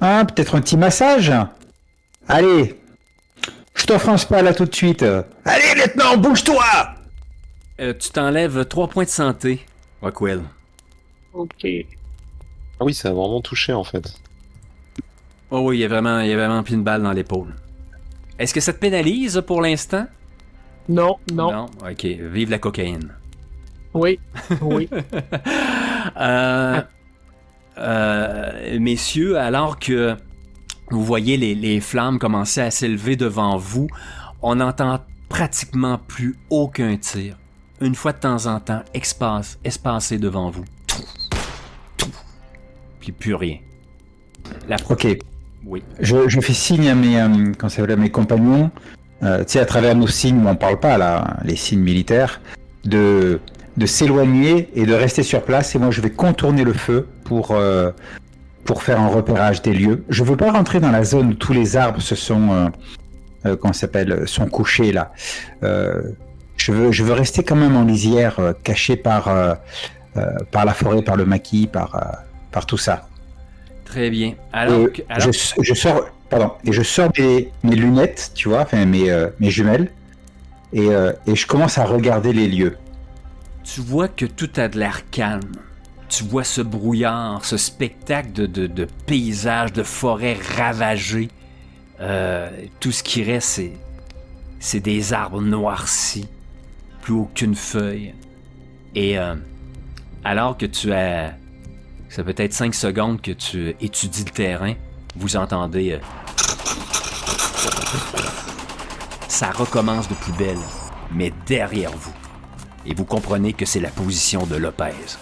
Hein, peut-être un petit massage? Allez, je t'offre un spa là tout de suite. Allez, lieutenant, bouge-toi! Tu t'enlèves 3 points de santé, Rockwell. Ok. Ah oui, ça a vraiment touché en fait. Oh oui, il y a vraiment pris une balle dans l'épaule. Est-ce que ça te pénalise pour l'instant? Non. Non? Ok, vive la cocaïne. Oui. Messieurs, alors que vous voyez les flammes commencer à s'élever devant vous, on n'entend pratiquement plus aucun tir. Une fois de temps en temps, espacé devant vous. Puis plus rien. Ok. Oui. Je fais signe à mes compagnons, tu sais, à travers nos signes, on parle pas là, les signes militaires, de s'éloigner et de rester sur place. Et moi, je vais contourner le feu pour faire un repérage des lieux. Je veux pas rentrer dans la zone où tous les arbres sont couchés là. Je veux rester quand même en lisière, caché par la forêt, par le maquis, par tout ça. Très bien. Je sors mes lunettes, tu vois, enfin mes jumelles, et je commence à regarder les lieux. Tu vois que tout a de l'air calme. Tu vois ce brouillard, ce spectacle de paysages, de forêts ravagées. Tout ce qui reste, c'est des arbres noircis, plus aucune feuille. Et alors que tu as... Ça peut être 5 secondes que tu étudies le terrain, vous entendez... Ça recommence de plus belle, mais derrière vous. Et vous comprenez que c'est la position de Lopez.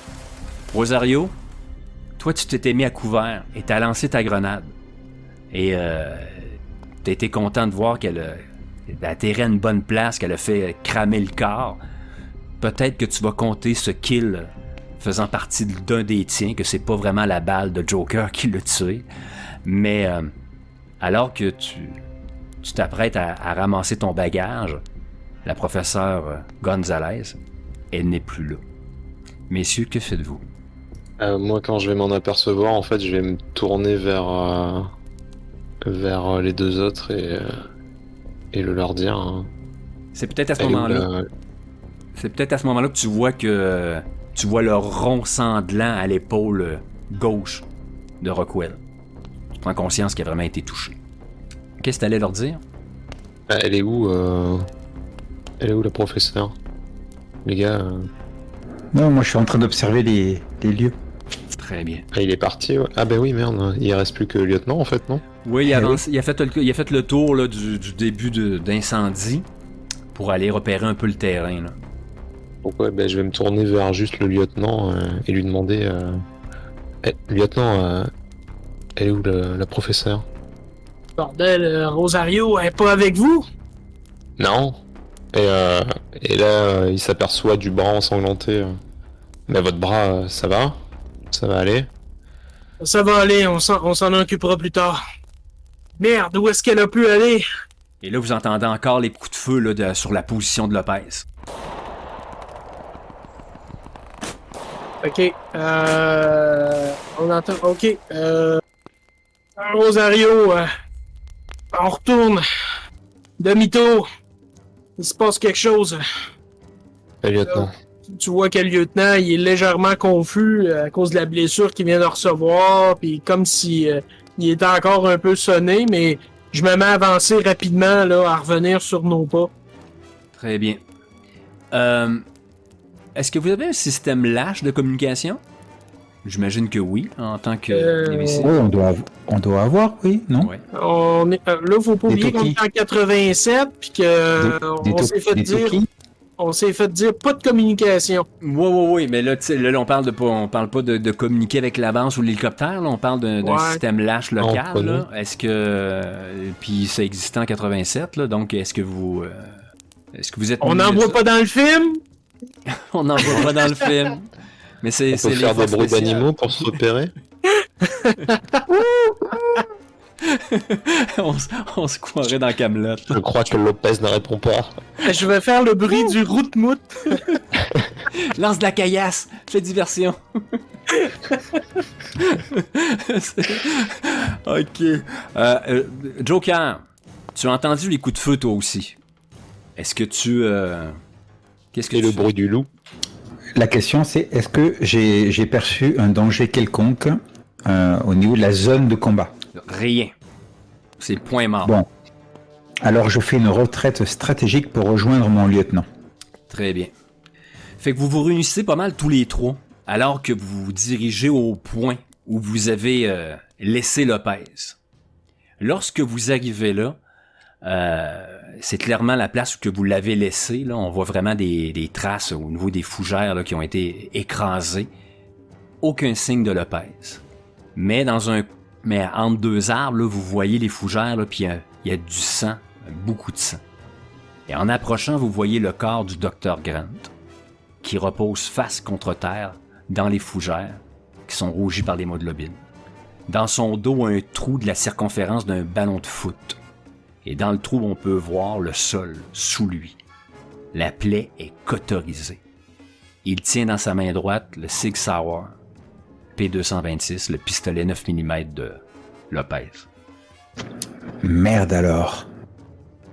Rosario, toi tu t'étais mis à couvert et t'as lancé ta grenade. Et t'as été content de voir qu'elle atterrit à une bonne place, qu'elle a fait cramer le corps. Peut-être que tu vas compter ce kill faisant partie d'un des tiens, que c'est pas vraiment la balle de Joker qui l'a tué. Mais alors que tu t'apprêtes à ramasser ton bagage, la professeure Gonzalez, elle n'est plus là. Messieurs, que faites-vous? Moi, quand je vais m'en apercevoir, en fait, je vais me tourner vers les deux autres et le leur dire. Hein. C'est peut-être à ce moment-là. C'est peut-être à ce moment-là que tu vois le rond sanglant à l'épaule gauche de Rockwell. Tu prends conscience qu'il a vraiment été touché. Qu'est-ce que t'allais leur dire? Elle est où la professeure? Les gars. Non, moi je suis en train d'observer les lieux. Très bien. Ah, il est parti, ouais. Ah ben oui, merde, il reste plus que le lieutenant en fait, non? Oui, il a fait le tour là, du début d'incendie pour aller repérer un peu le terrain. Là. Pourquoi? Ben je vais me tourner vers juste le lieutenant et lui demander... lieutenant, elle est où la professeure? Bordel, Rosario, elle est pas avec vous? Non. Et là, il s'aperçoit du bras ensanglanté. Mais votre bras, ça va? Ça va aller? Ça va aller, on s'en occupera plus tard. Merde, où est-ce qu'elle a pu aller? Et là, vous entendez encore les coups de feu là, sur la position de Lopez. Ok, on entend, ok, Rosario, on retourne. Demi-tour. Il se passe quelque chose. Lieutenant. tu vois que le lieutenant, il est légèrement confus à cause de la blessure qu'il vient de recevoir, puis comme si il était encore un peu sonné, mais je me mets à avancer rapidement, là, à revenir sur nos pas. Très bien. Est-ce que vous avez un système lâche de communication? J'imagine que oui, en tant que imbécile. Oui, on doit avoir, oui, non? Ouais. Là, faut pas Des oublier qu'on toquis. est en 87, puis que on s'est fait dire pas de communication. Oui, mais là, tu sais, là, on parle pas de communiquer avec l'avance ou l'hélicoptère, là, on parle d'un Ouais. système lâche local, Entre là. Est-ce que... puis ça existait en 87, là, donc est-ce que vous êtes... On n'en voit pas dans le film. On n'en voit pas dans le film. Mais c'est On peut les faire des forces bruits spéciales. d'animaux pour se repérer. on se croirait dans Camelot. Je crois que Lopez ne répond pas. Je vais faire le bruit du route-mout. Lance de la caillasse, fais diversion. Ok. Joker, tu as entendu les coups de feu toi aussi. Est-ce que tu... Qu'est-ce que Et tu le fais? bruit du loup. La question, c'est est-ce que j'ai perçu un danger quelconque au niveau de la zone de combat? Rien. C'est point mort. Bon. Alors je fais une retraite stratégique pour rejoindre mon lieutenant. Très bien. Fait que vous vous réunissez pas mal tous les trois, alors que vous vous dirigez au point où vous avez laissé Lopez. Lorsque vous arrivez là, c'est clairement la place où que vous l'avez laissé. Là, on voit vraiment des traces au niveau des fougères là, qui ont été écrasées. Aucun signe de Lopez. Mais entre deux arbres, là, vous voyez les fougères, là, puis il y a du sang, beaucoup de sang. Et en approchant, vous voyez le corps du docteur Grant, qui repose face contre terre dans les fougères, qui sont rougies par l'hémoglobine. Dans son dos, un trou de la circonférence d'un ballon de foot. Et dans le trou, on peut voir le sol sous lui. La plaie est cauterisée. Il tient dans sa main droite le Sig Sauer P226, le pistolet 9 mm de Lopez. Merde alors.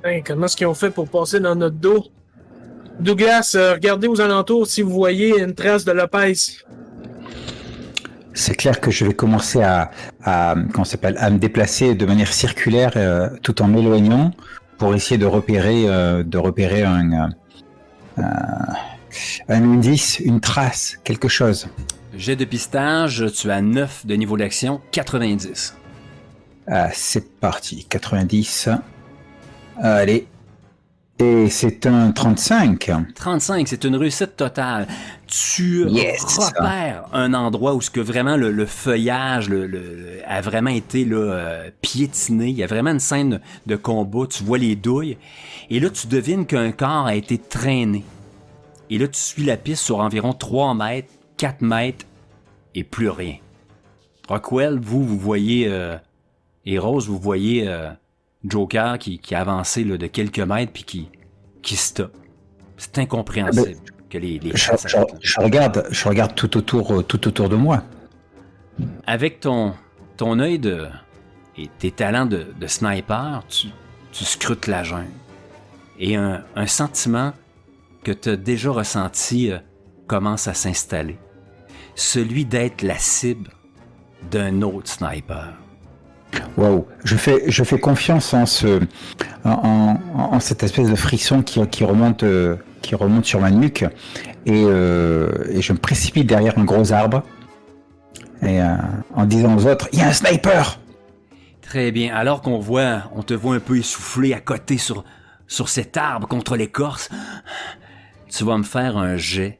Hein, comment est-ce qu'ils ont fait pour passer dans notre dos? Douglas, regardez aux alentours si vous voyez une trace de Lopez. C'est clair que je vais commencer à me déplacer de manière circulaire tout en m'éloignant pour essayer de repérer un indice, une trace, quelque chose. Jet de pistage, tu as 9 de niveau d'action, 90. Ah, c'est parti, 90. Allez. Et c'est un 35. 35, c'est une réussite totale. Tu Yes. repères un endroit où ce que vraiment le feuillage a vraiment été là, piétiné. Il y a vraiment une scène de combat. Tu vois les douilles. Et là, tu devines qu'un corps a été traîné. Et là, tu suis la piste sur environ 3 mètres, 4 mètres et plus rien. Rockwell, vous voyez... et Rose, vous voyez... Joker qui a avancé là, de quelques mètres puis qui stoppe. C'est incompréhensible que les Je regarde tout autour de moi. Avec ton œil et tes talents de sniper, tu scrutes la jungle. Et un sentiment que tu as déjà ressenti commence à s'installer. Celui d'être la cible d'un autre sniper. Waouh, je fais confiance en cette espèce de frisson qui remonte sur ma nuque et je me précipite derrière un gros arbre et en disant aux autres, il y a un sniper. Très bien. Alors on te voit un peu essoufflé à côté sur cet arbre contre l'écorce, tu vas me faire un jet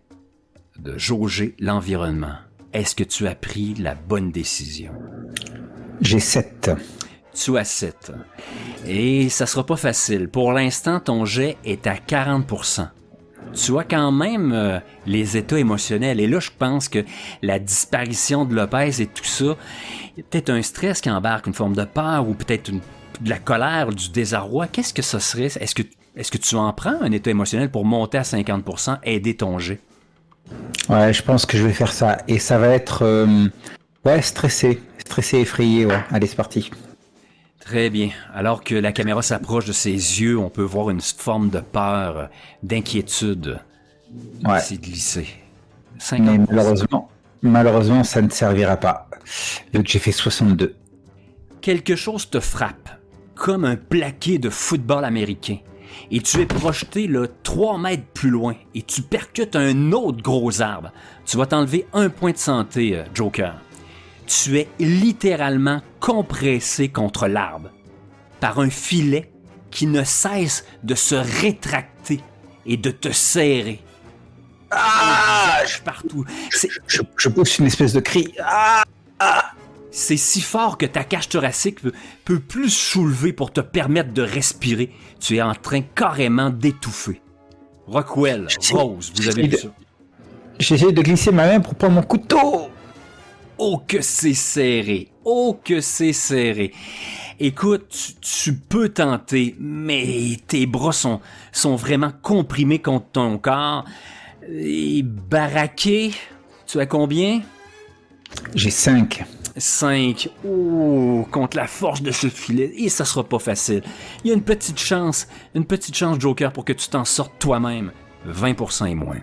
de jauger l'environnement. Est-ce que tu as pris la bonne décision? J'ai 7. Tu as 7. Et ça sera pas facile. Pour l'instant, ton jet est à 40%. Tu as quand même les états émotionnels. Et là, je pense que la disparition de Lopez et tout ça, il y a peut-être un stress qui embarque, une forme de peur ou peut-être de la colère, du désarroi. Qu'est-ce que ça serait? Est-ce que tu en prends un état émotionnel pour monter à 50%, aider ton jet? Ouais, je pense que je vais faire ça. Et ça va être... stressé, effrayé, ouais. Allez, c'est parti. Très bien. Alors que la caméra s'approche de ses yeux, on peut voir une forme de peur, d'inquiétude Ouais. C'est glissé. Mais 50%. malheureusement, ça ne servira pas. Vu que j'ai fait 62. Quelque chose te frappe, comme un plaqué de football américain. Et tu es projeté là, 3 mètres plus loin et tu percutes un autre gros arbre. Tu vas t'enlever 1 point de santé, Joker. Tu es littéralement compressé contre l'arbre par un filet qui ne cesse de se rétracter et de te serrer. Partout. Je pousse une espèce de cri. C'est si fort que ta cage thoracique peut plus soulever pour te permettre de respirer. Tu es en train carrément d'étouffer. Rockwell, Rose, vous avez vu ça? J'essaie de glisser ma main pour prendre mon couteau. Oh que c'est serré! Oh que c'est serré! Écoute, tu peux tenter, mais tes bras sont vraiment comprimés contre ton corps. Et baraqué, tu as combien? J'ai 5. 5. Oh, contre la force de ce filet. Et ça sera pas facile. Il y a une petite chance, Joker, pour que tu t'en sortes toi-même. 20% et moins.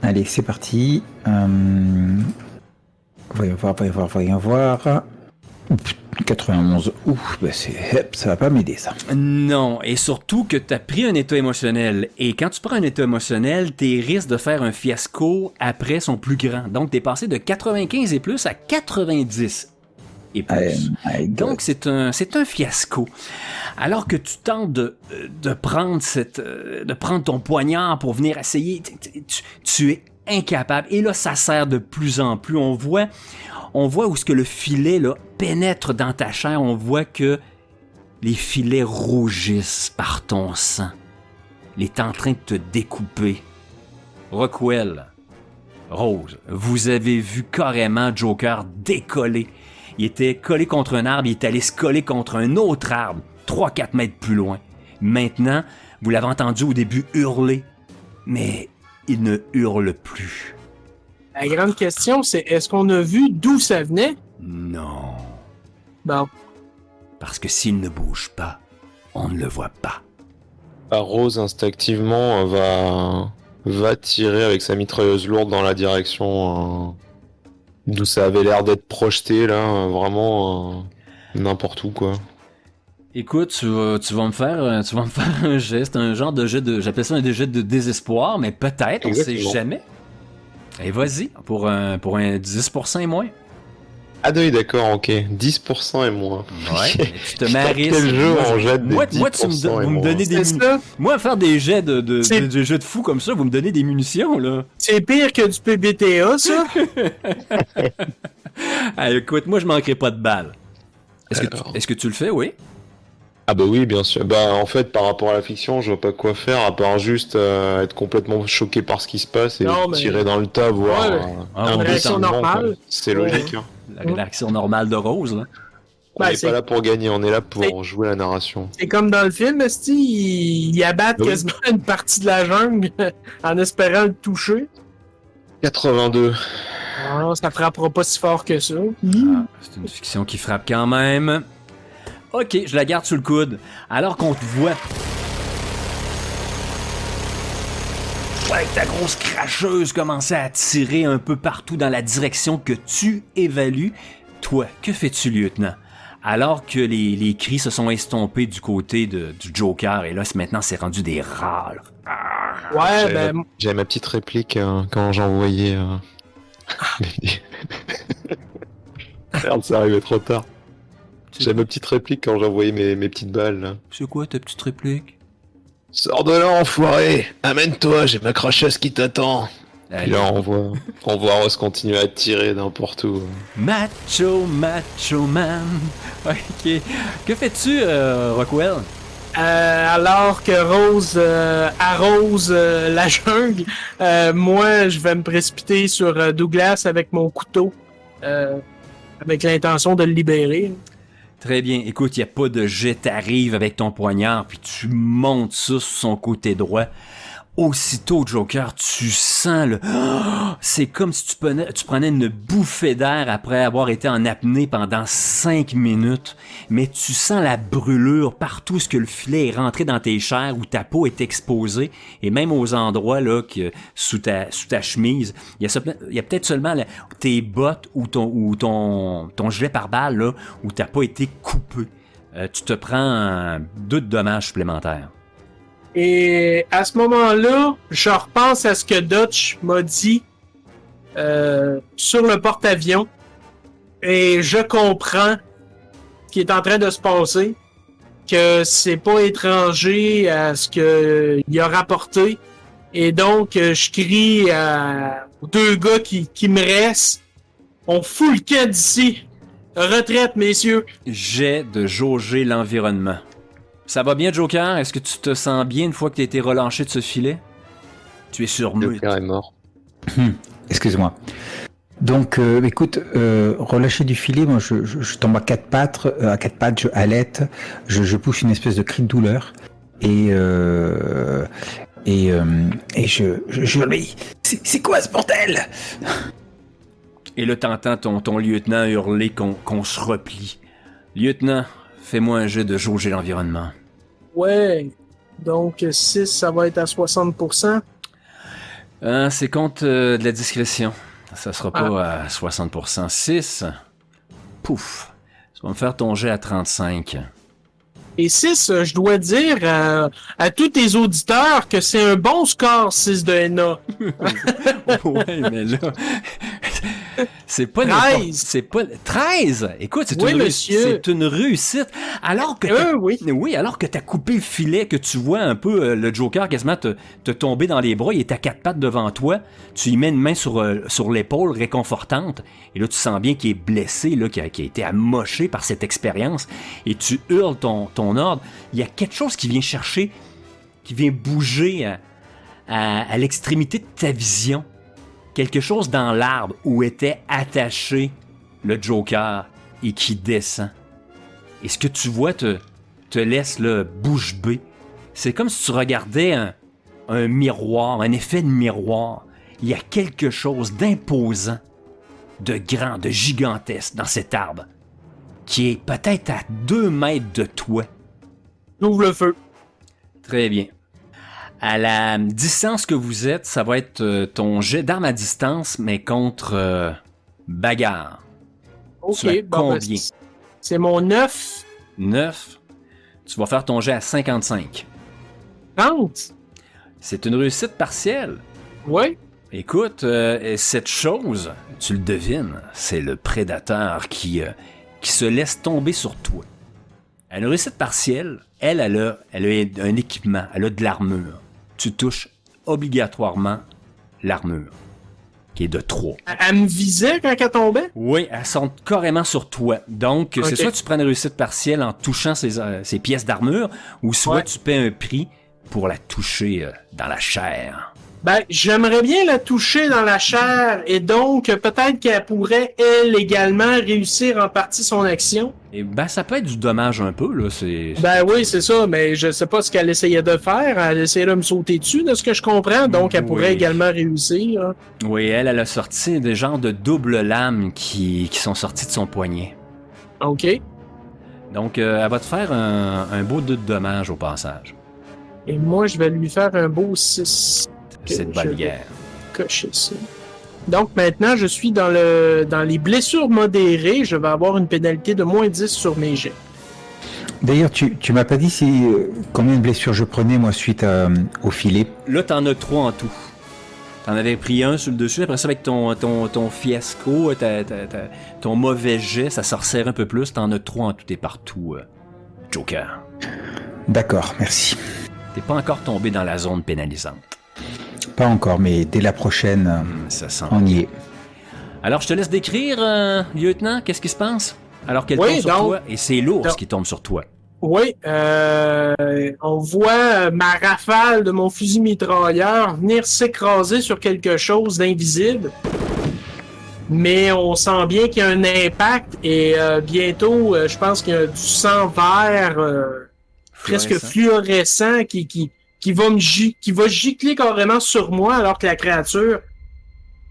Allez, c'est parti. Voyons voir. 91. Ouf, ben ça va pas m'aider, ça. Non, et surtout que tu as pris un état émotionnel. Et quand tu prends un état émotionnel, tes risques de faire un fiasco après sont plus grands. Donc, tu es passé de 95 et plus à 90 et plus. Donc, c'est un fiasco. Alors que tu tentes de prendre ton poignard pour venir essayer, tu es incapable. Et là, ça sert de plus en plus. On voit où ce que le filet là, pénètre dans ta chair. On voit que les filets rougissent par ton sang. Il est en train de te découper. Rockwell, Rose, vous avez vu carrément Joker décoller. Il était collé contre un arbre, il est allé se coller contre un autre arbre, 3-4 mètres plus loin. Maintenant, vous l'avez entendu au début hurler, mais il ne hurle plus. La grande question, c'est est-ce qu'on a vu d'où ça venait? Non. Bon. Parce que s'il ne bouge pas, on ne le voit pas. Rose, instinctivement, va tirer avec sa mitrailleuse lourde dans la direction d'où ça avait l'air d'être projeté, là. Vraiment n'importe où, quoi. Écoute, tu vas me faire un geste, un genre de jet de... J'appelle ça un jet de désespoir, mais peut-être, on sait jamais. Et vas-y, pour un 10% et moins. Ah oui, d'accord, ok. 10% et moins. Ouais, tu te maries. Quel jeu on jette des 10% Moi, vous me donnez des munitions. Moi, faire des jets de jeux de fous comme ça, vous me donnez des munitions, là. C'est pire que du PBTA, ça. Ah, écoute, moi, je manquerai pas de balles. Est-ce que tu le fais, oui? Ah bah oui, bien sûr. Bah en fait, par rapport à la fiction, je vois pas quoi faire, à part juste être complètement choqué par ce qui se passe et tirer dans le tas, voire une réaction normale. C'est logique. Hein. La réaction normale de Rose, là. On n'est pas là pour gagner, on est là pour jouer la narration. C'est comme dans le film, ils abattent quasiment une partie de la jungle en espérant le toucher. 82. Non, ça frappera pas si fort que ça. C'est une fiction qui frappe quand même. Ok, je la garde sous le coude. Alors qu'on te voit avec ta grosse cracheuse commencer à tirer un peu partout dans la direction que tu évalues. Toi, que fais-tu, lieutenant? Alors que les cris se sont estompés du côté du Joker, et là, maintenant, c'est rendu des râles. Ouais, J'avais ma petite réplique quand j'envoyais... Merde, ça arrivait trop tard. J'avais ma petite réplique quand j'envoyais mes petites balles, là. C'est quoi ta petite réplique? Sors de là, enfoiré! Amène-toi, j'ai ma cracheuse qui t'attend! Et là, on voit Ross continuer à tirer n'importe où. Macho man. Ok. Que fais-tu, Rockwell? Alors que Rose arrose la jungle, moi, je vais me précipiter sur Douglas avec mon couteau, avec l'intention de le libérer. Très bien. Écoute, il n'y a pas de jet. T'arrives avec ton poignard, puis tu montes ça sur son côté droit. Aussitôt, Joker, tu sens le... C'est comme si tu prenais une bouffée d'air après avoir été en apnée pendant 5 minutes, mais tu sens la brûlure partout ce que le filet est rentré dans tes chairs, où ta peau est exposée, et même aux endroits là sous ta chemise. Il y a peut-être seulement tes bottes ou ton gilet pare-balles là, où t'as pas été coupé. Tu te prends 2 dommages supplémentaires. Et à ce moment-là, je repense à ce que Dutch m'a dit sur le porte-avions. Et je comprends ce qui est en train de se passer. Que c'est pas étranger à ce qu'il a rapporté. Et donc, je crie aux 2 gars qui me restent. On fout le camp d'ici. Retraite, messieurs. J'ai de jauger l'environnement. Ça va bien, Joker? Est-ce que tu te sens bien une fois que tu as été relâché de ce filet? Tu es sur mute. Joker est mort. Excuse-moi. Donc, écoute, relâché du filet, moi, je tombe à quatre pattes, je halète, je pousse une espèce de cri de douleur, et je lui, c'est quoi ce bordel? Et là, t'entends ton lieutenant hurler qu'on se replie. Lieutenant, fais-moi un jet de jauger l'environnement. Ouais. Donc, 6, ça va être à 60%. C'est contre de la discrétion. Ça sera pas à 60%. 6, pouf. Tu vas me faire ton jet à 35. Et 6, je dois dire à tous tes auditeurs que c'est un bon score, 6 de NA. Ouais, mais là... C'est pas 13. C'est pas 13. Écoute, c'est Oui, une monsieur. c'est une réussite. Alors que oui. alors que t'as coupé le filet, que tu vois un peu le Joker quasiment te tomber dans les bras, il est à 4 pattes devant toi. Tu lui mets une main sur l'épaule réconfortante, et là tu sens bien qu'il est blessé, là, qu'il a été amoché par cette expérience, et tu hurles ton ordre. Il y a quelque chose qui vient chercher, qui vient bouger à l'extrémité de ta vision. Quelque chose dans l'arbre où était attaché le Joker et qui descend. Et ce que tu vois te laisse là, bouche bée. C'est comme si tu regardais un miroir, un effet de miroir. Il y a quelque chose d'imposant, de grand, de gigantesque dans cet arbre, qui est peut-être à 2 mètres de toi. J'ouvre le feu. Très bien. À la distance que vous êtes, ça va être ton jet d'arme à distance, mais contre bagarre. OK. Tu as combien? C'est mon 9. 9. Tu vas faire ton jet à 55. 30. C'est une réussite partielle. Oui. Écoute, cette chose, tu le devines, c'est le prédateur qui se laisse tomber sur toi. À une réussite partielle, elle a un équipement, elle a de l'armure. Tu touches obligatoirement l'armure, qui est de 3. Elle me visait quand elle tombait? Oui, elle sont carrément sur toi. Donc, c'est soit tu prends une réussite partielle en touchant ces pièces d'armure, ou soit tu paies un prix pour la toucher dans la chair. Ben, j'aimerais bien la toucher dans la chair, et donc peut-être qu'elle pourrait, elle, également réussir en partie son action. Et ben, ça peut être du dommage un peu, là. Ben oui, c'est ça, mais je sais pas ce qu'elle essayait de faire. Elle essayait de me sauter dessus, de ce que je comprends, donc elle pourrait également réussir. Oui, elle a sorti des genres de doubles lames qui sont sorties de son poignet. OK. Donc, elle va te faire un beau 2 de dommage au passage. Et moi, je vais lui faire un beau 6. C'est de bonne guerre. Cocher ça. Donc maintenant, je suis dans les blessures modérées. Je vais avoir une pénalité de moins 10 sur mes jets. D'ailleurs, tu m'as pas dit combien de blessures je prenais, moi, suite au filet. Là, t'en as 3 en tout. T'en avais pris un sur le dessus. Après ça, avec ton fiasco, ton mauvais jet, ça se resserre un peu plus. T'en as 3 en tout et partout, Joker. D'accord, merci. T'es pas encore tombé dans la zone pénalisante. Pas encore, mais dès la prochaine, ça sent. On y est. Alors, je te laisse décrire, lieutenant, qu'est-ce qui se passe? Alors qu'elle tombe sur toi, et c'est l'ours qui tombe sur toi. Oui, on voit ma rafale de mon fusil mitrailleur venir s'écraser sur quelque chose d'invisible. Mais on sent bien qu'il y a un impact, et bientôt, je pense qu'il y a du sang vert presque fluorescent qui qui va gicler carrément sur moi alors que la créature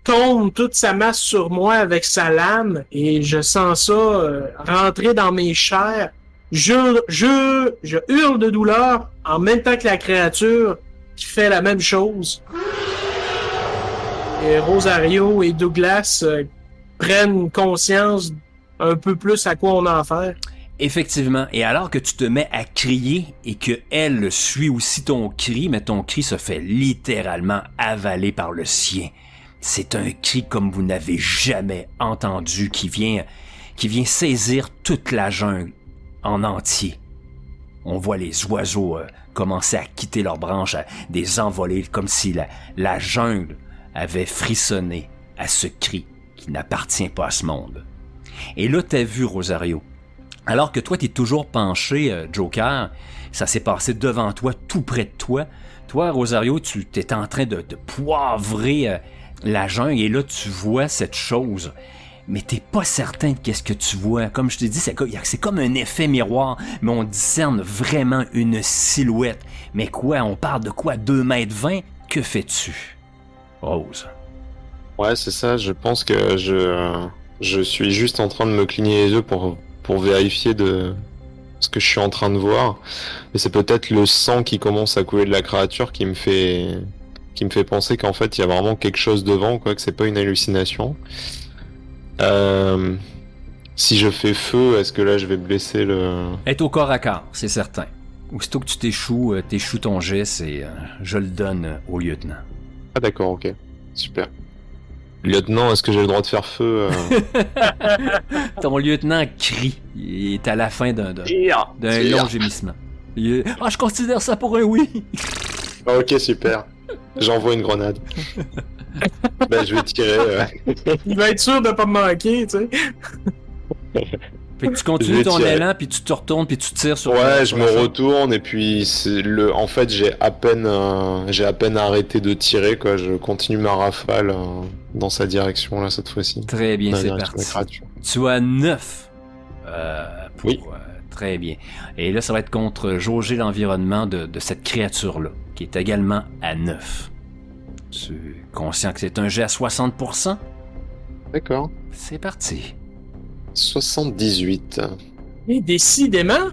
tombe toute sa masse sur moi avec sa lame et je sens ça rentrer dans mes chairs. Je hurle de douleur en même temps que la créature qui fait la même chose. Et Rosario et Douglas prennent conscience un peu plus à quoi on a affaire. Effectivement. Et alors que tu te mets à crier et que elle suit aussi ton cri, mais ton cri se fait littéralement avaler par le sien. C'est un cri comme vous n'avez jamais entendu qui vient saisir toute la jungle en entier. On voit les oiseaux commencer à quitter leurs branches, à des envolées, comme si la jungle avait frissonné à ce cri qui n'appartient pas à ce monde. Et là, t'as vu, Rosario, alors que toi, t'es toujours penché, Joker, ça s'est passé devant toi, tout près de toi. Toi, Rosario, tu t'es en train de poivrer la jungle, et là, tu vois cette chose. Mais t'es pas certain de qu'est-ce que tu vois. Comme je t'ai dit, c'est comme un effet miroir, mais on discerne vraiment une silhouette. Mais quoi, on parle de quoi? 2,20 m? Que fais-tu, Rose? Ouais, c'est ça, je pense que je suis juste en train de me cligner les yeux pour vérifier de ce que je suis en train de voir. Mais c'est peut-être le sang qui commence à couler de la créature qui me fait penser qu'en fait il y a vraiment quelque chose devant, quoi, que c'est pas une hallucination. Si je fais feu, est-ce que là je vais blesser le... Être au corps à corps, c'est certain. Aussitôt que tu t'échoues ton geste et je le donne au lieutenant. Ah d'accord, ok. Super. Lieutenant, est-ce que j'ai le droit de faire feu Ton lieutenant crie. Il est à la fin d'un long gémissement. Je considère ça pour un oui. Ok, super. J'envoie une grenade. Ben, je vais tirer. Il va être sûr de pas me manquer, tu sais. Fait que tu continues ton élan, puis tu te retournes, puis tu tires sur... Ouais, je me retourne, et puis en fait, j'ai à peine arrêté de tirer, quoi. Je continue ma rafale dans sa direction, là, cette fois-ci. Très bien, c'est parti. Tu as 9. Oui. Très bien. Et là, ça va être contre jauger l'environnement de cette créature-là, qui est également à 9. Tu es conscient que c'est un jet à 60%? D'accord. C'est parti. 78. Et décidément.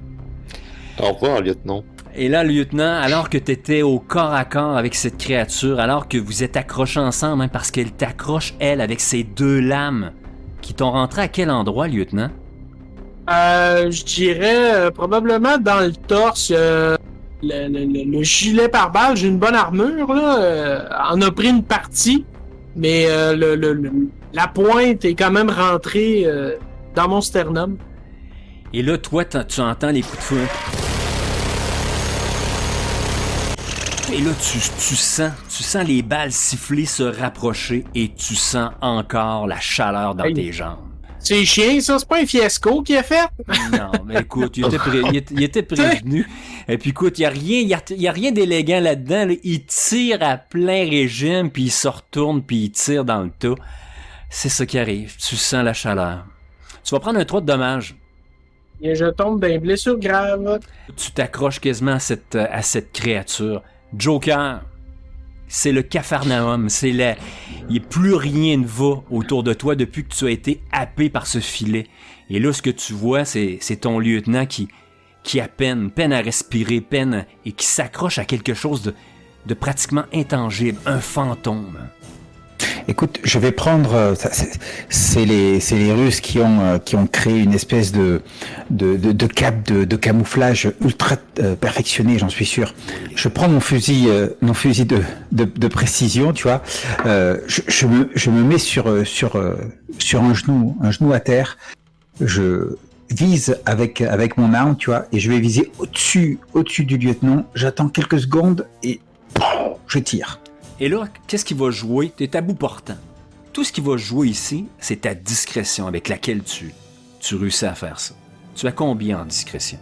Au revoir, lieutenant. Et là, lieutenant, alors que tu étais au corps à corps avec cette créature, alors que vous êtes accrochés ensemble, parce qu'elle t'accroche, elle, avec ses 2 lames, qui t'ont rentré à quel endroit, lieutenant? Je dirais probablement dans le torse. Le gilet pare-balles, j'ai une bonne armure, là. En a pris une partie, mais la pointe est quand même rentrée dans mon sternum. Et là, toi, tu entends les coups de feu. Et là, tu sens les balles siffler, se rapprocher, et tu sens encore la chaleur dans tes jambes. C'est chiant, ça, c'est pas un fiasco qu'il a fait? Non, mais écoute, il était prévenu. Et puis écoute, il y a rien d'élégant là-dedans. Là. Il tire à plein régime, puis il se retourne, puis il tire dans le tas. C'est ça qui arrive. Tu sens la chaleur. Tu vas prendre un 3 de dommages. Et je tombe d'une blessure grave. Tu t'accroches quasiment à cette créature. Joker, c'est le Capharnaüm. Plus rien ne va autour de toi depuis que tu as été happé par ce filet. Et là, ce que tu vois, c'est ton lieutenant qui a peine à respirer, et qui s'accroche à quelque chose de pratiquement intangible, un fantôme. Écoute, je vais prendre. C'est les Russes qui ont créé une espèce de cape de camouflage ultra perfectionné, j'en suis sûr. Je prends mon fusil de précision, tu vois. Je me mets sur un genou à terre. Je vise avec mon arme, tu vois, et je vais viser au-dessus du lieutenant. J'attends quelques secondes et je tire. Et là, qu'est-ce qui va jouer? T'es à bout portant. Tout ce qui va jouer ici, c'est ta discrétion avec laquelle tu réussis à faire ça. Tu as combien en discrétion?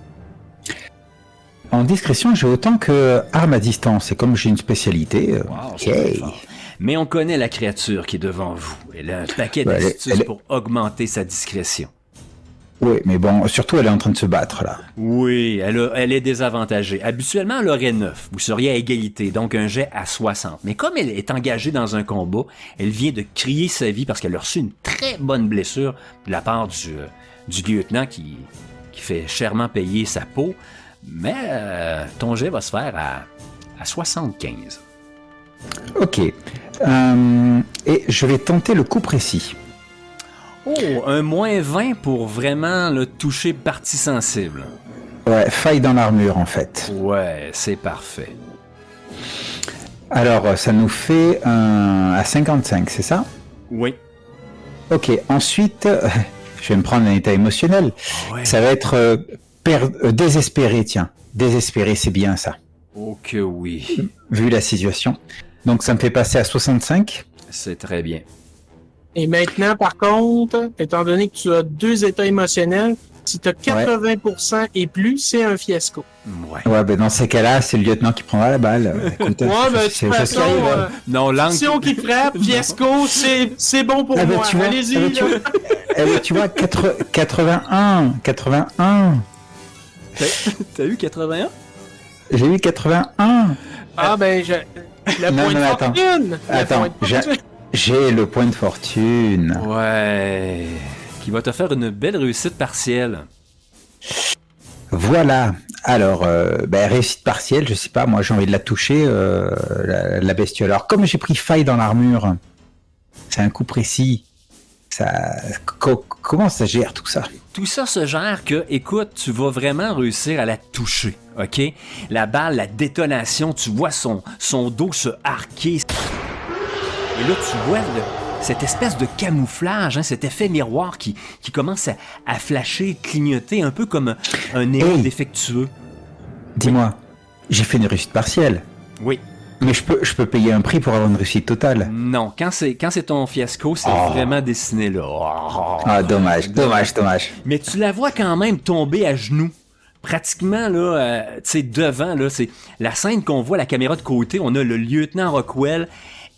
En discrétion, j'ai autant que arme à distance. Et comme j'ai une spécialité... Wow, c'est fort. Mais on connaît la créature qui est devant vous. Elle a un paquet d'astuces pour augmenter sa discrétion. Oui, mais bon, surtout elle est en train de se battre là. Oui, elle est désavantagée. Habituellement, elle aurait 9. Vous seriez à égalité, donc un jet à 60. Mais comme elle est engagée dans un combat, elle vient de crier sa vie parce qu'elle a reçu une très bonne blessure de la part du lieutenant qui fait chèrement payer sa peau. Mais ton jet va se faire à 75. Ok. Et je vais tenter le coup précis. Oh, un moins 20 pour vraiment le toucher partie sensible. Ouais, faille dans l'armure en fait. Ouais, c'est parfait. Alors, ça nous fait un à 55, c'est ça? Oui. Ok, ensuite, je vais me prendre un état émotionnel. Ouais. Ça va être désespéré, tiens. Désespéré, c'est bien ça, Oh que oui. vu la situation. Donc ça me fait passer à 65. C'est très bien. Et maintenant, par contre, étant donné que tu as 2 états émotionnels, si tu as 80% et plus, c'est un fiasco. Ouais. Ouais, ben dans ces cas-là, c'est le lieutenant qui prendra la balle. Écoute, Ouais, ben, de c'est toute chose qui façon, arrive. Non, langue. action qui frappe, fiasco, c'est bon pour Ah ben, moi. tu vois, Allez-y, ah ben, tu là. vois, eh ben, tu vois, 81. T'as eu 81? J'ai eu 81. Ah, ben, le Non, point de non, attends. fortune. Le Attends, point de fortune. j'ai le point de fortune. Ouais. Qui va te faire une belle réussite partielle. Voilà. Alors, réussite partielle, je sais pas, moi j'ai envie de la toucher, la bestiole. Alors, comme j'ai pris faille dans l'armure, c'est un coup précis. Comment ça gère tout ça? Tout ça se gère que, écoute, tu vas vraiment réussir à la toucher, OK? La balle, la détonation, tu vois son dos se arquer. Et là, tu vois cette espèce de camouflage, hein, cet effet miroir qui commence à flasher, clignoter, un peu comme un néon Hey. défectueux. Dis-moi, j'ai fait une réussite partielle, Oui. mais je peux payer un prix pour avoir une réussite totale. Non, quand c'est ton fiasco, c'est vraiment dessiné là. Ah, dommage. Mais tu la vois quand même tomber à genoux. Pratiquement, là, tu sais, devant, là, c'est la scène qu'on voit, la caméra de côté, on a le lieutenant Rockwell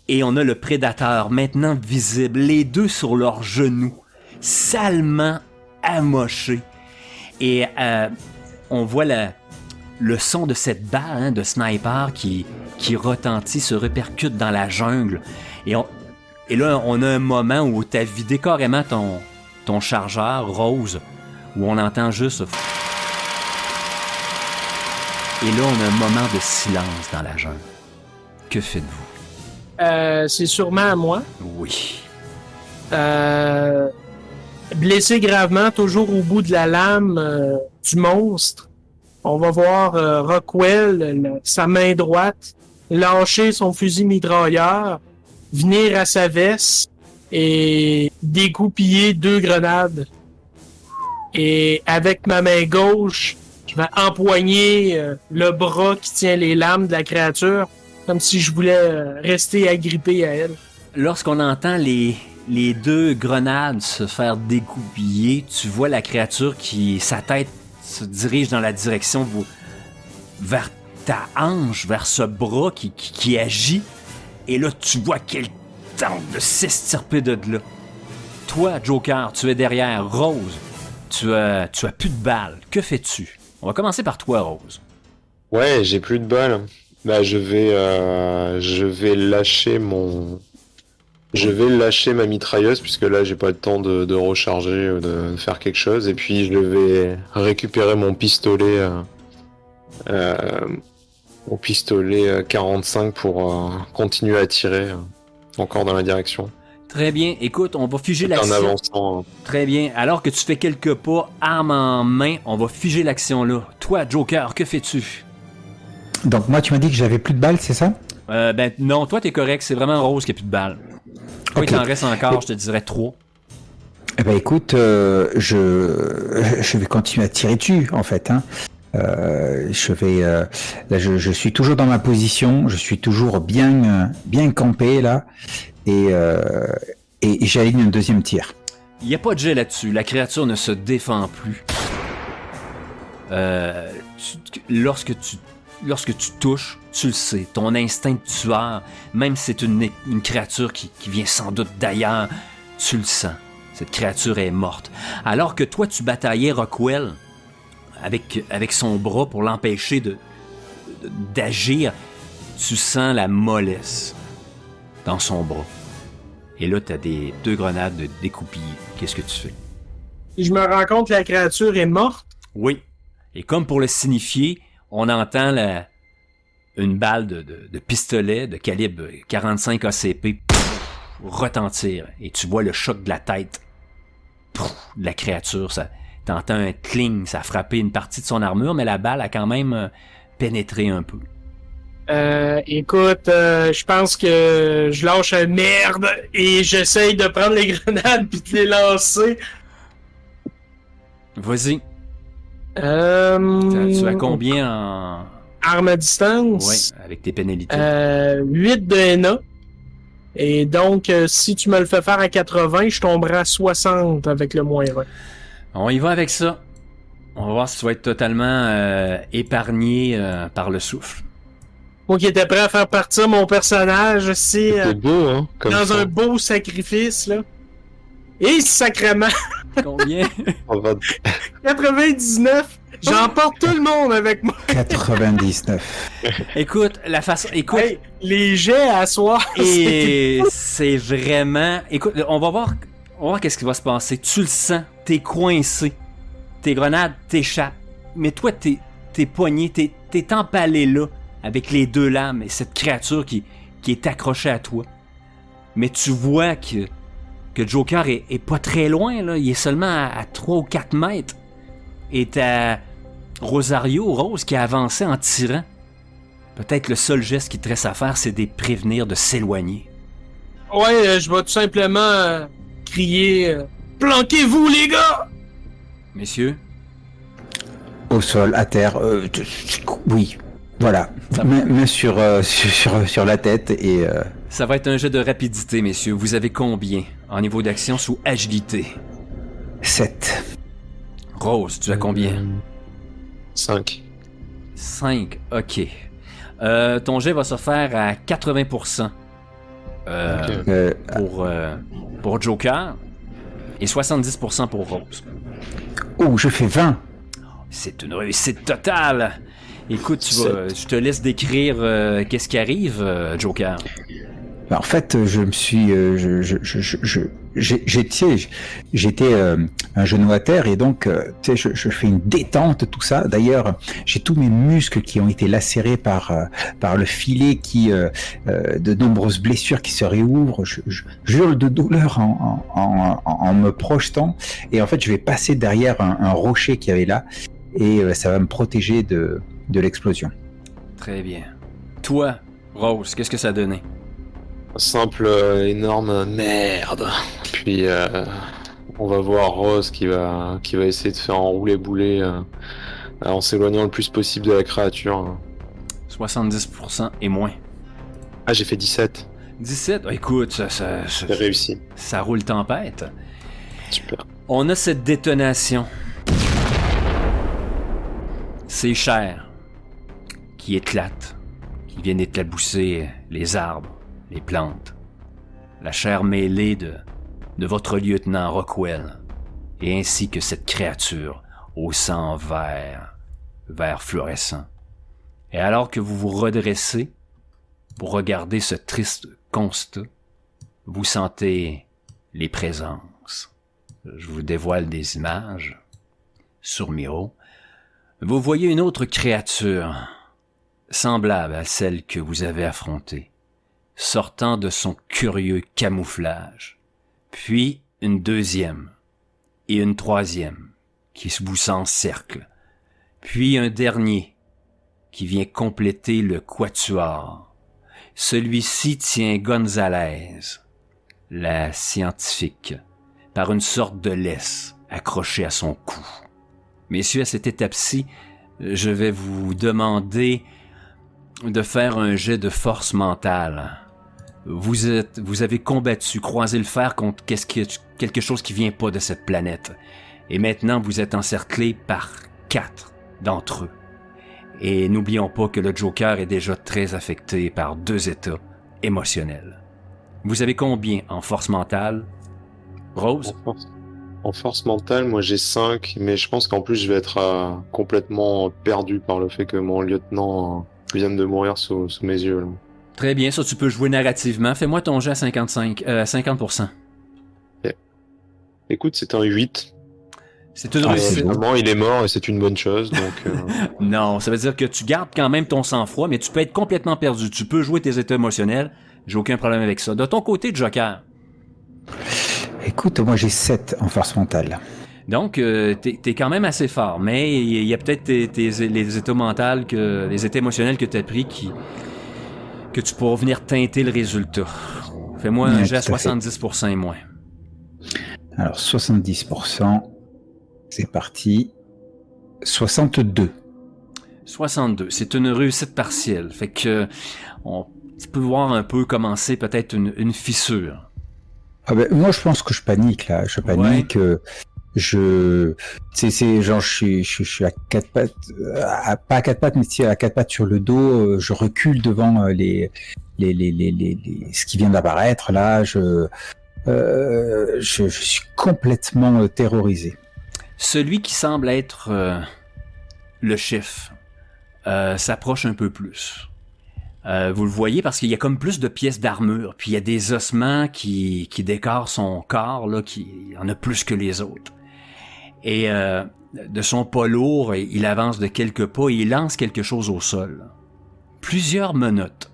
et on a le prédateur, maintenant visible, les deux sur leurs genoux, salement amochés. Et on voit le son de cette balle, hein, de sniper qui retentit, se répercute dans la jungle. Et là, on a un moment où tu as vidé carrément ton chargeur rose, où on entend juste... Et là, on a un moment de silence dans la jungle. Que faites-vous? C'est sûrement à moi. Oui. Blessé gravement, toujours au bout de la lame du monstre. On va voir Rockwell, sa main droite, lâcher son fusil mitrailleur, venir à sa veste et dégoupiller 2 grenades. Et avec ma main gauche, je vais empoigner le bras qui tient les lames de la créature, comme si je voulais rester agrippé à elle. Lorsqu'on entend les 2 grenades se faire dégoupiller, tu vois la créature sa tête se dirige dans la direction vers ta hanche, vers ce bras qui agit. Et là, tu vois qu'elle tente de s'extirper de là. Toi, Joker, tu es derrière. Rose, tu as plus de balles. Que fais-tu? On va commencer par toi, Rose. Ouais, j'ai plus de balles. Bah, je vais lâcher ma mitrailleuse puisque là j'ai pas le temps de recharger, de faire quelque chose, et puis je vais récupérer mon pistolet 45 pour continuer à tirer encore dans la direction. Très bien. Écoute, on va figer En l'action. avançant. Très bien. Alors que tu fais quelques pas, arme en main, on va figer l'action là. Toi, Joker, que fais-tu? Donc moi, tu m'as dit que j'avais plus de balles, c'est ça? Ben non, toi t'es correct, c'est vraiment Rose qui a plus de balles. Toi, Ok. il t'en reste encore, je te dirais 3. Eh ben écoute, je vais continuer à tirer dessus en fait. Hein. Je vais, là, je suis toujours dans ma position, je suis toujours bien campé là, et j'aligne un deuxième tir. Il n'y a pas de jet là-dessus, la créature ne se défend plus. Lorsque tu touches, tu le sais, ton instinct de tueur, même si c'est une créature qui vient sans doute d'ailleurs, tu le sens. Cette créature est morte. Alors que toi, tu bataillais Rockwell avec son bras pour l'empêcher d'agir, tu sens la mollesse dans son bras. Et là, tu as deux grenades de découpillées. Qu'est-ce que tu fais? Et je me rends compte que la créature est morte. Oui. Et comme pour le signifier, on entend une balle de pistolet de calibre 45 ACP retentir. Et tu vois le choc de la tête de la créature. T'entends un cling, ça a frappé une partie de son armure, mais la balle a quand même pénétré un peu. Écoute, je pense que je lâche un merde et j'essaye de prendre les grenades puis de les lancer. Vas-y. Tu as combien en... Arme à distance? Oui, avec tes pénalités. 8 de NA. Et donc, si tu me le fais faire à 80, je tomberai à 60 avec le moins 20. On y va avec ça. On va voir si tu vas être totalement épargné par le souffle. Moi qui étais prêt à faire partir mon personnage, c'est beau, hein, comme dans ça. un beau sacrifice, là. Et sacrément! Combien? 99! J'emporte tout le monde avec moi! 99. Écoute, Hey, les jets à soir, et c'est vraiment... Écoute, on va voir qu'est-ce qui va se passer. Tu le sens, t'es coincé. Tes grenades t'échappent. Mais toi, t'es poigné, t'es empalé là, avec les deux lames et cette créature qui est accrochée à toi. Mais tu vois que Joker est pas très loin, là. Il est seulement à 3 ou 4 mètres. Et t'as Rose, qui a avancé en tirant. Peut-être le seul geste qui te reste à faire, c'est de prévenir de s'éloigner. Ouais, je vais tout simplement crier planquez-vous, les gars! Messieurs? Au sol, à terre, oui. Voilà. Main sur la tête et... Ça va être un jeu de rapidité, messieurs. Vous avez combien en niveau d'action sous agilité? 7. Rose, tu as combien? 5. 5, ok. Ton jet va se faire à 80% pour Joker et 70% pour Rose. Oh, je fais 20. C'est une réussite totale. Écoute, je te laisse décrire qu'est-ce qui arrive, Joker. En fait, je me suis, j'étais un genou à terre et donc, tu sais, je fais une détente, tout ça. D'ailleurs, j'ai tous mes muscles qui ont été lacérés par le filet de nombreuses blessures qui se réouvrent. Je hurle de douleur en me projetant et en fait, je vais passer derrière un rocher qu'il y avait là et ça va me protéger de l'explosion. Très bien. Toi, Rose, qu'est-ce que ça a donné? Simple, énorme merde. Puis on va voir Rose qui va essayer de faire enrouler boulet en s'éloignant le plus possible de la créature. 70% et moins. Ah, j'ai fait 17. 17? Écoute, J'ai réussi. Ça roule tempête. Super. On a cette détonation. C'est Cher qui éclate, qui vient éclabousser les arbres, les plantes, la chair mêlée de votre lieutenant Rockwell, et ainsi que cette créature au sang vert fluorescent. Et alors que vous vous redressez pour regarder ce triste constat, vous sentez les présences. Je vous dévoile des images. Sur Miro, vous voyez une autre créature, semblable à celle que vous avez affrontée, sortant de son curieux camouflage, puis une deuxième et une troisième qui vous s'encercle, puis un dernier qui vient compléter le quatuor. Celui-ci tient Gonzalez, la scientifique, par une sorte de laisse accrochée à son cou. Messieurs, à cette étape-ci, je vais vous demander de faire un jet de force mentale. Vous avez combattu, croisé le fer contre quelque chose qui vient pas de cette planète. Et maintenant, vous êtes encerclés par 4 d'entre eux. Et n'oublions pas que le Joker est déjà très affecté par 2 états émotionnels. Vous avez combien en force mentale? Rose? En force mentale, moi j'ai 5, mais je pense qu'en plus je vais être complètement perdu par le fait que mon lieutenant vient de mourir sous mes yeux. Là. Très bien, ça tu peux jouer narrativement. Fais-moi ton jet à 50%. Écoute, c'est un 8. C'est une réussite. Finalement, il est mort et c'est une bonne chose. Donc, Non, ça veut dire que tu gardes quand même ton sang-froid, mais tu peux être complètement perdu. Tu peux jouer tes états émotionnels. J'ai aucun problème avec ça. De ton côté, Joker. Écoute, moi j'ai 7 en force mentale. Donc, t'es quand même assez fort, mais il y a peut-être les états mentaux, les états émotionnels que t'as pris que tu pourras venir teinter le résultat. Fais-moi un jet à 70% et moins. Alors, 70%, c'est parti. 62. 62, c'est une réussite partielle. Fait que tu peux voir un peu commencer peut-être une fissure. Ah ben, moi, je pense que je panique, là. Je panique. C'est genre, je suis à 4 pattes, pas à 4 pattes, mais à 4 pattes sur le dos. Je recule devant ce qui vient d'apparaître, là. Je suis complètement terrorisé. Celui qui semble être le chef s'approche un peu plus. Vous le voyez parce qu'il y a comme plus de pièces d'armure, puis il y a des ossements qui décorent son corps, là, il y en a plus que les autres. Et de son pas lourd, il avance de quelques pas et il lance quelque chose au sol. Plusieurs menottes.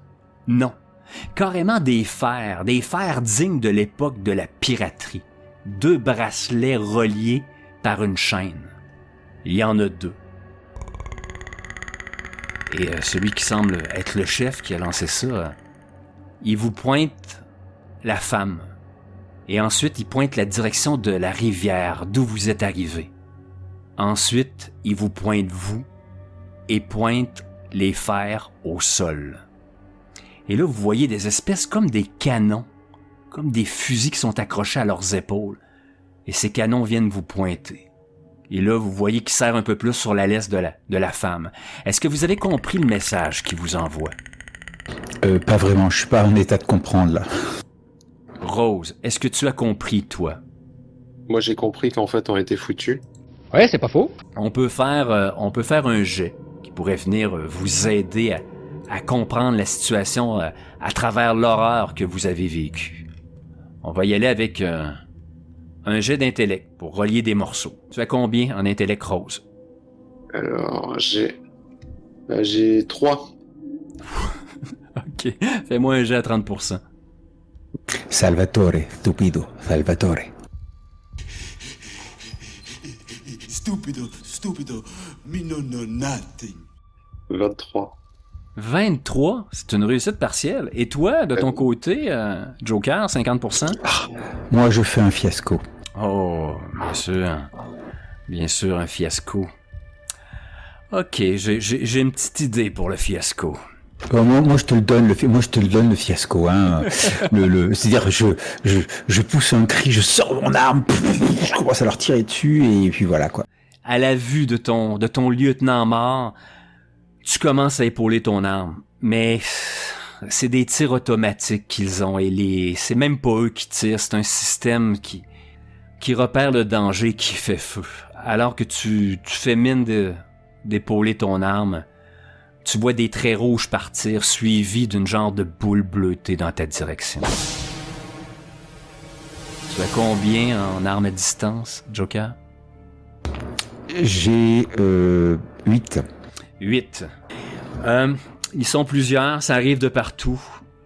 Non. Carrément des fers dignes de l'époque de la piraterie. 2 bracelets reliés par une chaîne. Il y en a 2. Et celui qui semble être le chef qui a lancé ça, il vous pointe la femme. Et ensuite, il pointe la direction de la rivière d'où vous êtes arrivé. Ensuite, il vous pointe vous et pointe les fers au sol. Et là, vous voyez des espèces comme des canons, comme des fusils qui sont accrochés à leurs épaules. Et ces canons viennent vous pointer. Et là, vous voyez qu'il serre un peu plus sur la laisse de la femme. Est-ce que vous avez compris le message qu'il vous envoie? Pas vraiment, je suis pas en état de comprendre, là. Rose, est-ce que tu as compris, toi? moi j'ai compris qu'en fait on était foutus. Ouais, c'est pas faux. On peut faire un jet qui pourrait venir vous aider à comprendre la situation à travers l'horreur que vous avez vécue. On va y aller avec un jet d'intellect pour relier des morceaux. Tu as combien en intellect, Rose? Alors j'ai 3. Ok, fais-moi un jet à 30%. Salvatore, stupido, Salvatore. Stupido, me no know nothing. 23. 23, c'est une réussite partielle. Et toi, de ton côté, Joker, 50%? Moi, je fais un fiasco. Oh, bien sûr, un fiasco. Ok, j'ai une petite idée pour le fiasco. Moi, je te le donne, le fiasco, hein. C'est-à-dire, je pousse un cri, je sors mon arme, je commence à leur tirer dessus, et puis voilà, quoi. À la vue de ton lieutenant mort, tu commences à épauler ton arme, mais c'est des tirs automatiques qu'ils ont, et c'est même pas eux qui tirent, c'est un système qui repère le danger, qui fait feu. Alors que tu fais mine d'épauler ton arme, tu vois des traits rouges partir, suivis d'une genre de boule bleutée dans ta direction. Tu as combien en arme à distance, Joker? J'ai 8. 8. Ils sont plusieurs, ça arrive de partout.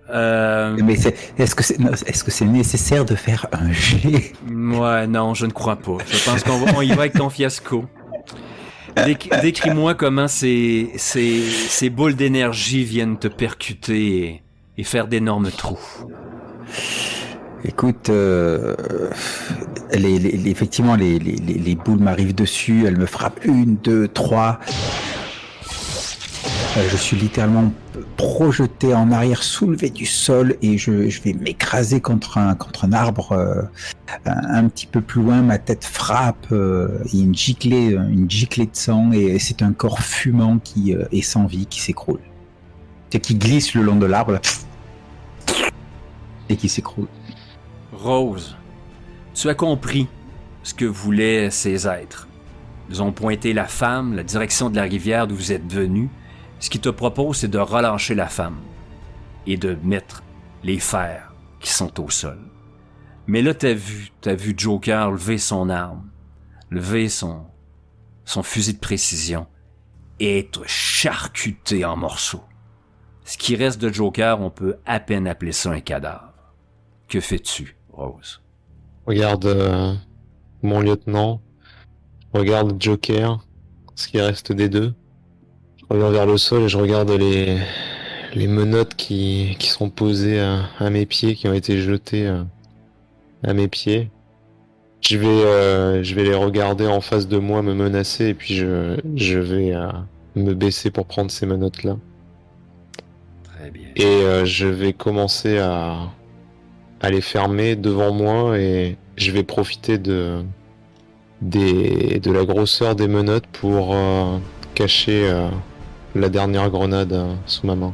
Mais est-ce que c'est nécessaire de faire un jet? Ouais, non, je ne crois pas. Je pense qu'on y va avec ton fiasco. Décris-moi comment ces boules d'énergie viennent te percuter et faire d'énormes trous. Écoute, effectivement, les boules m'arrivent dessus, elles me frappent 1, 2, 3. Je suis littéralement projeté en arrière, soulevé du sol, et je vais m'écraser contre un arbre un petit peu plus loin. Ma tête frappe, il y a une giclée de sang, et c'est un corps fumant qui est sans vie, qui s'écroule. Qui glisse le long de l'arbre, là, et qui s'écroule. Rose, Tu as compris ce que voulaient ces êtres. Ils ont pointé la femme, la direction de la rivière d'où vous êtes venu. Ce qu'ils te proposent, c'est de relâcher la femme et de mettre les fers qui sont au sol. Mais là, t'as vu Joker lever son arme, lever son fusil de précision et être charcuté en morceaux. Ce qui reste de Joker, on peut à peine appeler ça un cadavre. Que fais-tu, Rose? Regarde mon lieutenant, regarde Joker, ce qui reste des deux. Je regarde vers le sol et je regarde les menottes qui sont posées à mes pieds, qui ont été jetées à mes pieds. Je vais les regarder en face de moi me menacer et puis je vais me baisser pour prendre ces menottes-là. Très bien. Et je vais commencer à les fermer devant moi et je vais profiter de la grosseur des menottes pour cacher la dernière grenade sous ma main.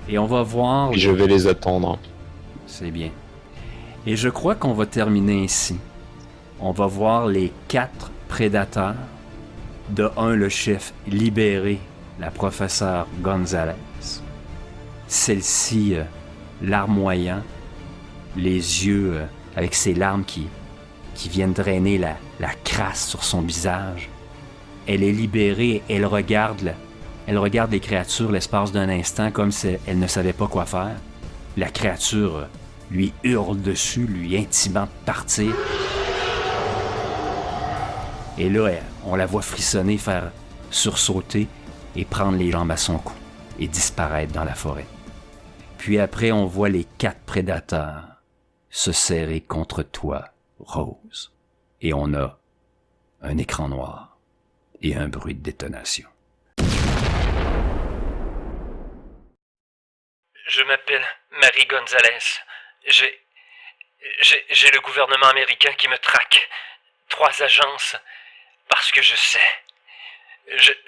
Et on va voir... Et je vais les attendre. C'est bien. Et je crois qu'on va terminer ici. On va voir les 4 prédateurs. De 1, le chef libérer la professeure Gonzalez. Celle-ci, larmoyant, les yeux avec ses larmes qui viennent drainer la crasse sur son visage. Elle est libérée, elle regarde les créatures l'espace d'un instant comme si elle ne savait pas quoi faire. La créature lui hurle dessus, lui intimant de partir. Et là, on la voit frissonner, faire sursauter et prendre les jambes à son cou et disparaître dans la forêt. Puis après, on voit les 4 prédateurs se serrer contre toi, Rose. Et on a un écran noir et un bruit de détonation. Je m'appelle Marie Gonzalez. J'ai le gouvernement américain qui me traque. 3 agences. Parce que je sais.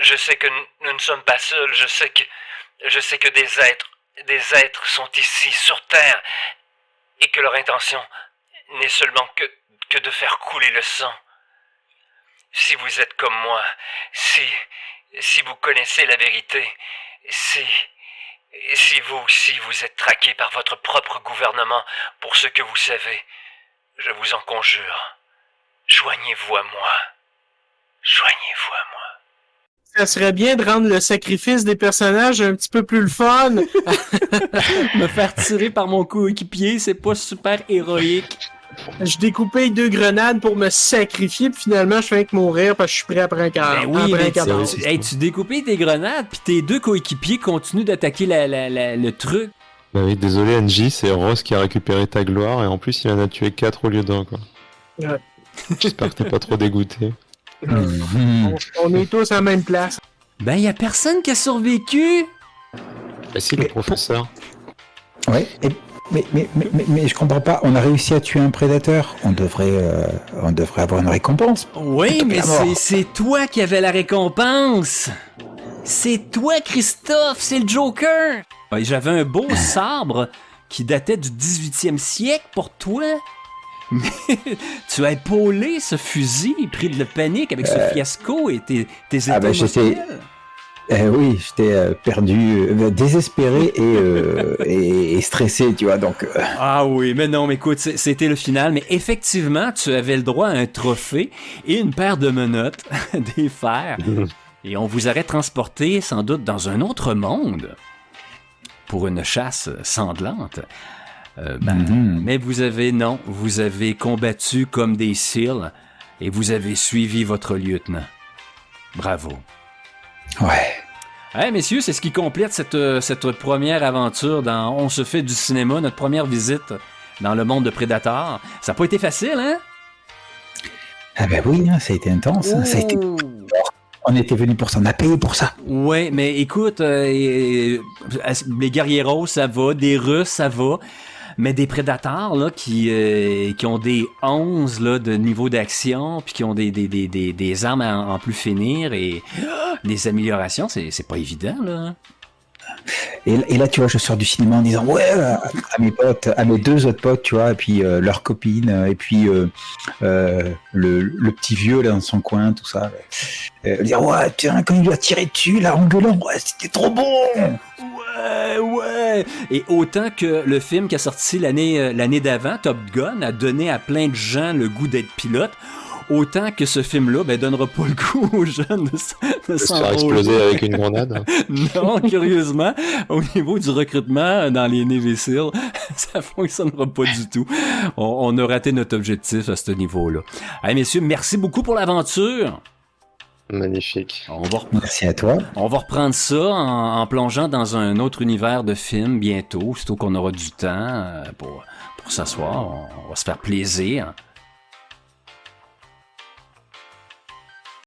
Je sais que nous ne sommes pas seuls. Je sais que des êtres sont ici, sur Terre, et que leur intention n'est seulement que de faire couler le sang. Si vous êtes comme moi, si vous connaissez la vérité, si vous aussi vous êtes traqué par votre propre gouvernement pour ce que vous savez, je vous en conjure, joignez-vous à moi. Joignez-vous à moi. Ça serait bien de rendre le sacrifice des personnages un petit peu plus le fun. Me faire tirer par mon coéquipier, c'est pas super héroïque. Je découpais 2 grenades pour me sacrifier, puis finalement, je fais avec mourir parce que je suis prêt après un quart. Ben oui, mais tu découpais tes grenades, puis tes 2 coéquipiers continuent d'attaquer le truc. Bah oui, désolé Angie, c'est Ross qui a récupéré ta gloire et en plus il en a tué 4 au lieu d'1 quoi. Ouais. J'espère que t'es pas trop dégoûté. On est tous à la même place. Ben, y a personne qui a survécu. Bah si, le professeur. Ouais, mais je comprends pas. On a réussi à tuer un prédateur. On devrait avoir une récompense. Oui, mais la mort. c'est toi qui avais la récompense. C'est toi, Christophe, c'est le Joker. Ouais, j'avais un beau sabre qui datait du 18e siècle pour toi. Mais tu as épaulé ce fusil, pris de la panique avec ce fiasco et tes états émotionnels. Oui, j'étais perdu, désespéré et stressé, tu vois, donc... Ah oui, mais non, mais écoute, c'était le final, mais effectivement, tu avais le droit à un trophée et une paire de menottes, des fers, et on vous aurait transporté sans doute dans un autre monde pour une chasse sanglante. Mais vous avez combattu comme des SEALs et vous avez suivi votre lieutenant. Bravo. Ouais. Messieurs, c'est ce qui complète cette première aventure dans On se fait du cinéma, notre première visite dans le monde de Predator. Ça n'a pas été facile, hein? Ah ben oui, hein, ça a été intense. Hein, ça a été... On était venus pour ça, on a payé pour ça. Ouais, mais écoute, les guerriers roses, ça va, des Russes, ça va. Mais des prédateurs là, qui ont des 11 là, de niveau d'action, puis qui ont des armes à en plus finir et des améliorations, c'est pas évident, là. Et là, tu vois, je sors du cinéma en disant ouais à mes potes, à mes 2 autres potes, tu vois, et puis leurs copines, et puis le petit vieux là dans son coin, tout ça. Dire ouais, tiens, quand il lui a tiré dessus, là, en gueulant, ouais, c'était trop bon. Ouais. Et autant que le film qui a sorti l'année d'avant, Top Gun, a donné à plein de gens le goût d'être pilote, autant que ce film-là, donnera pas le goût aux jeunes de Se faire s'enrôler. exploser avec une grenade. Non, curieusement, au niveau du recrutement dans les Navy Seals, ça fonctionnera pas du tout. On a raté notre objectif à ce niveau-là. Allez, messieurs, merci beaucoup pour l'aventure. Magnifique. Merci à toi. On va reprendre ça en plongeant dans un autre univers de film bientôt, surtout qu'on aura du temps pour s'asseoir. On va se faire plaisir.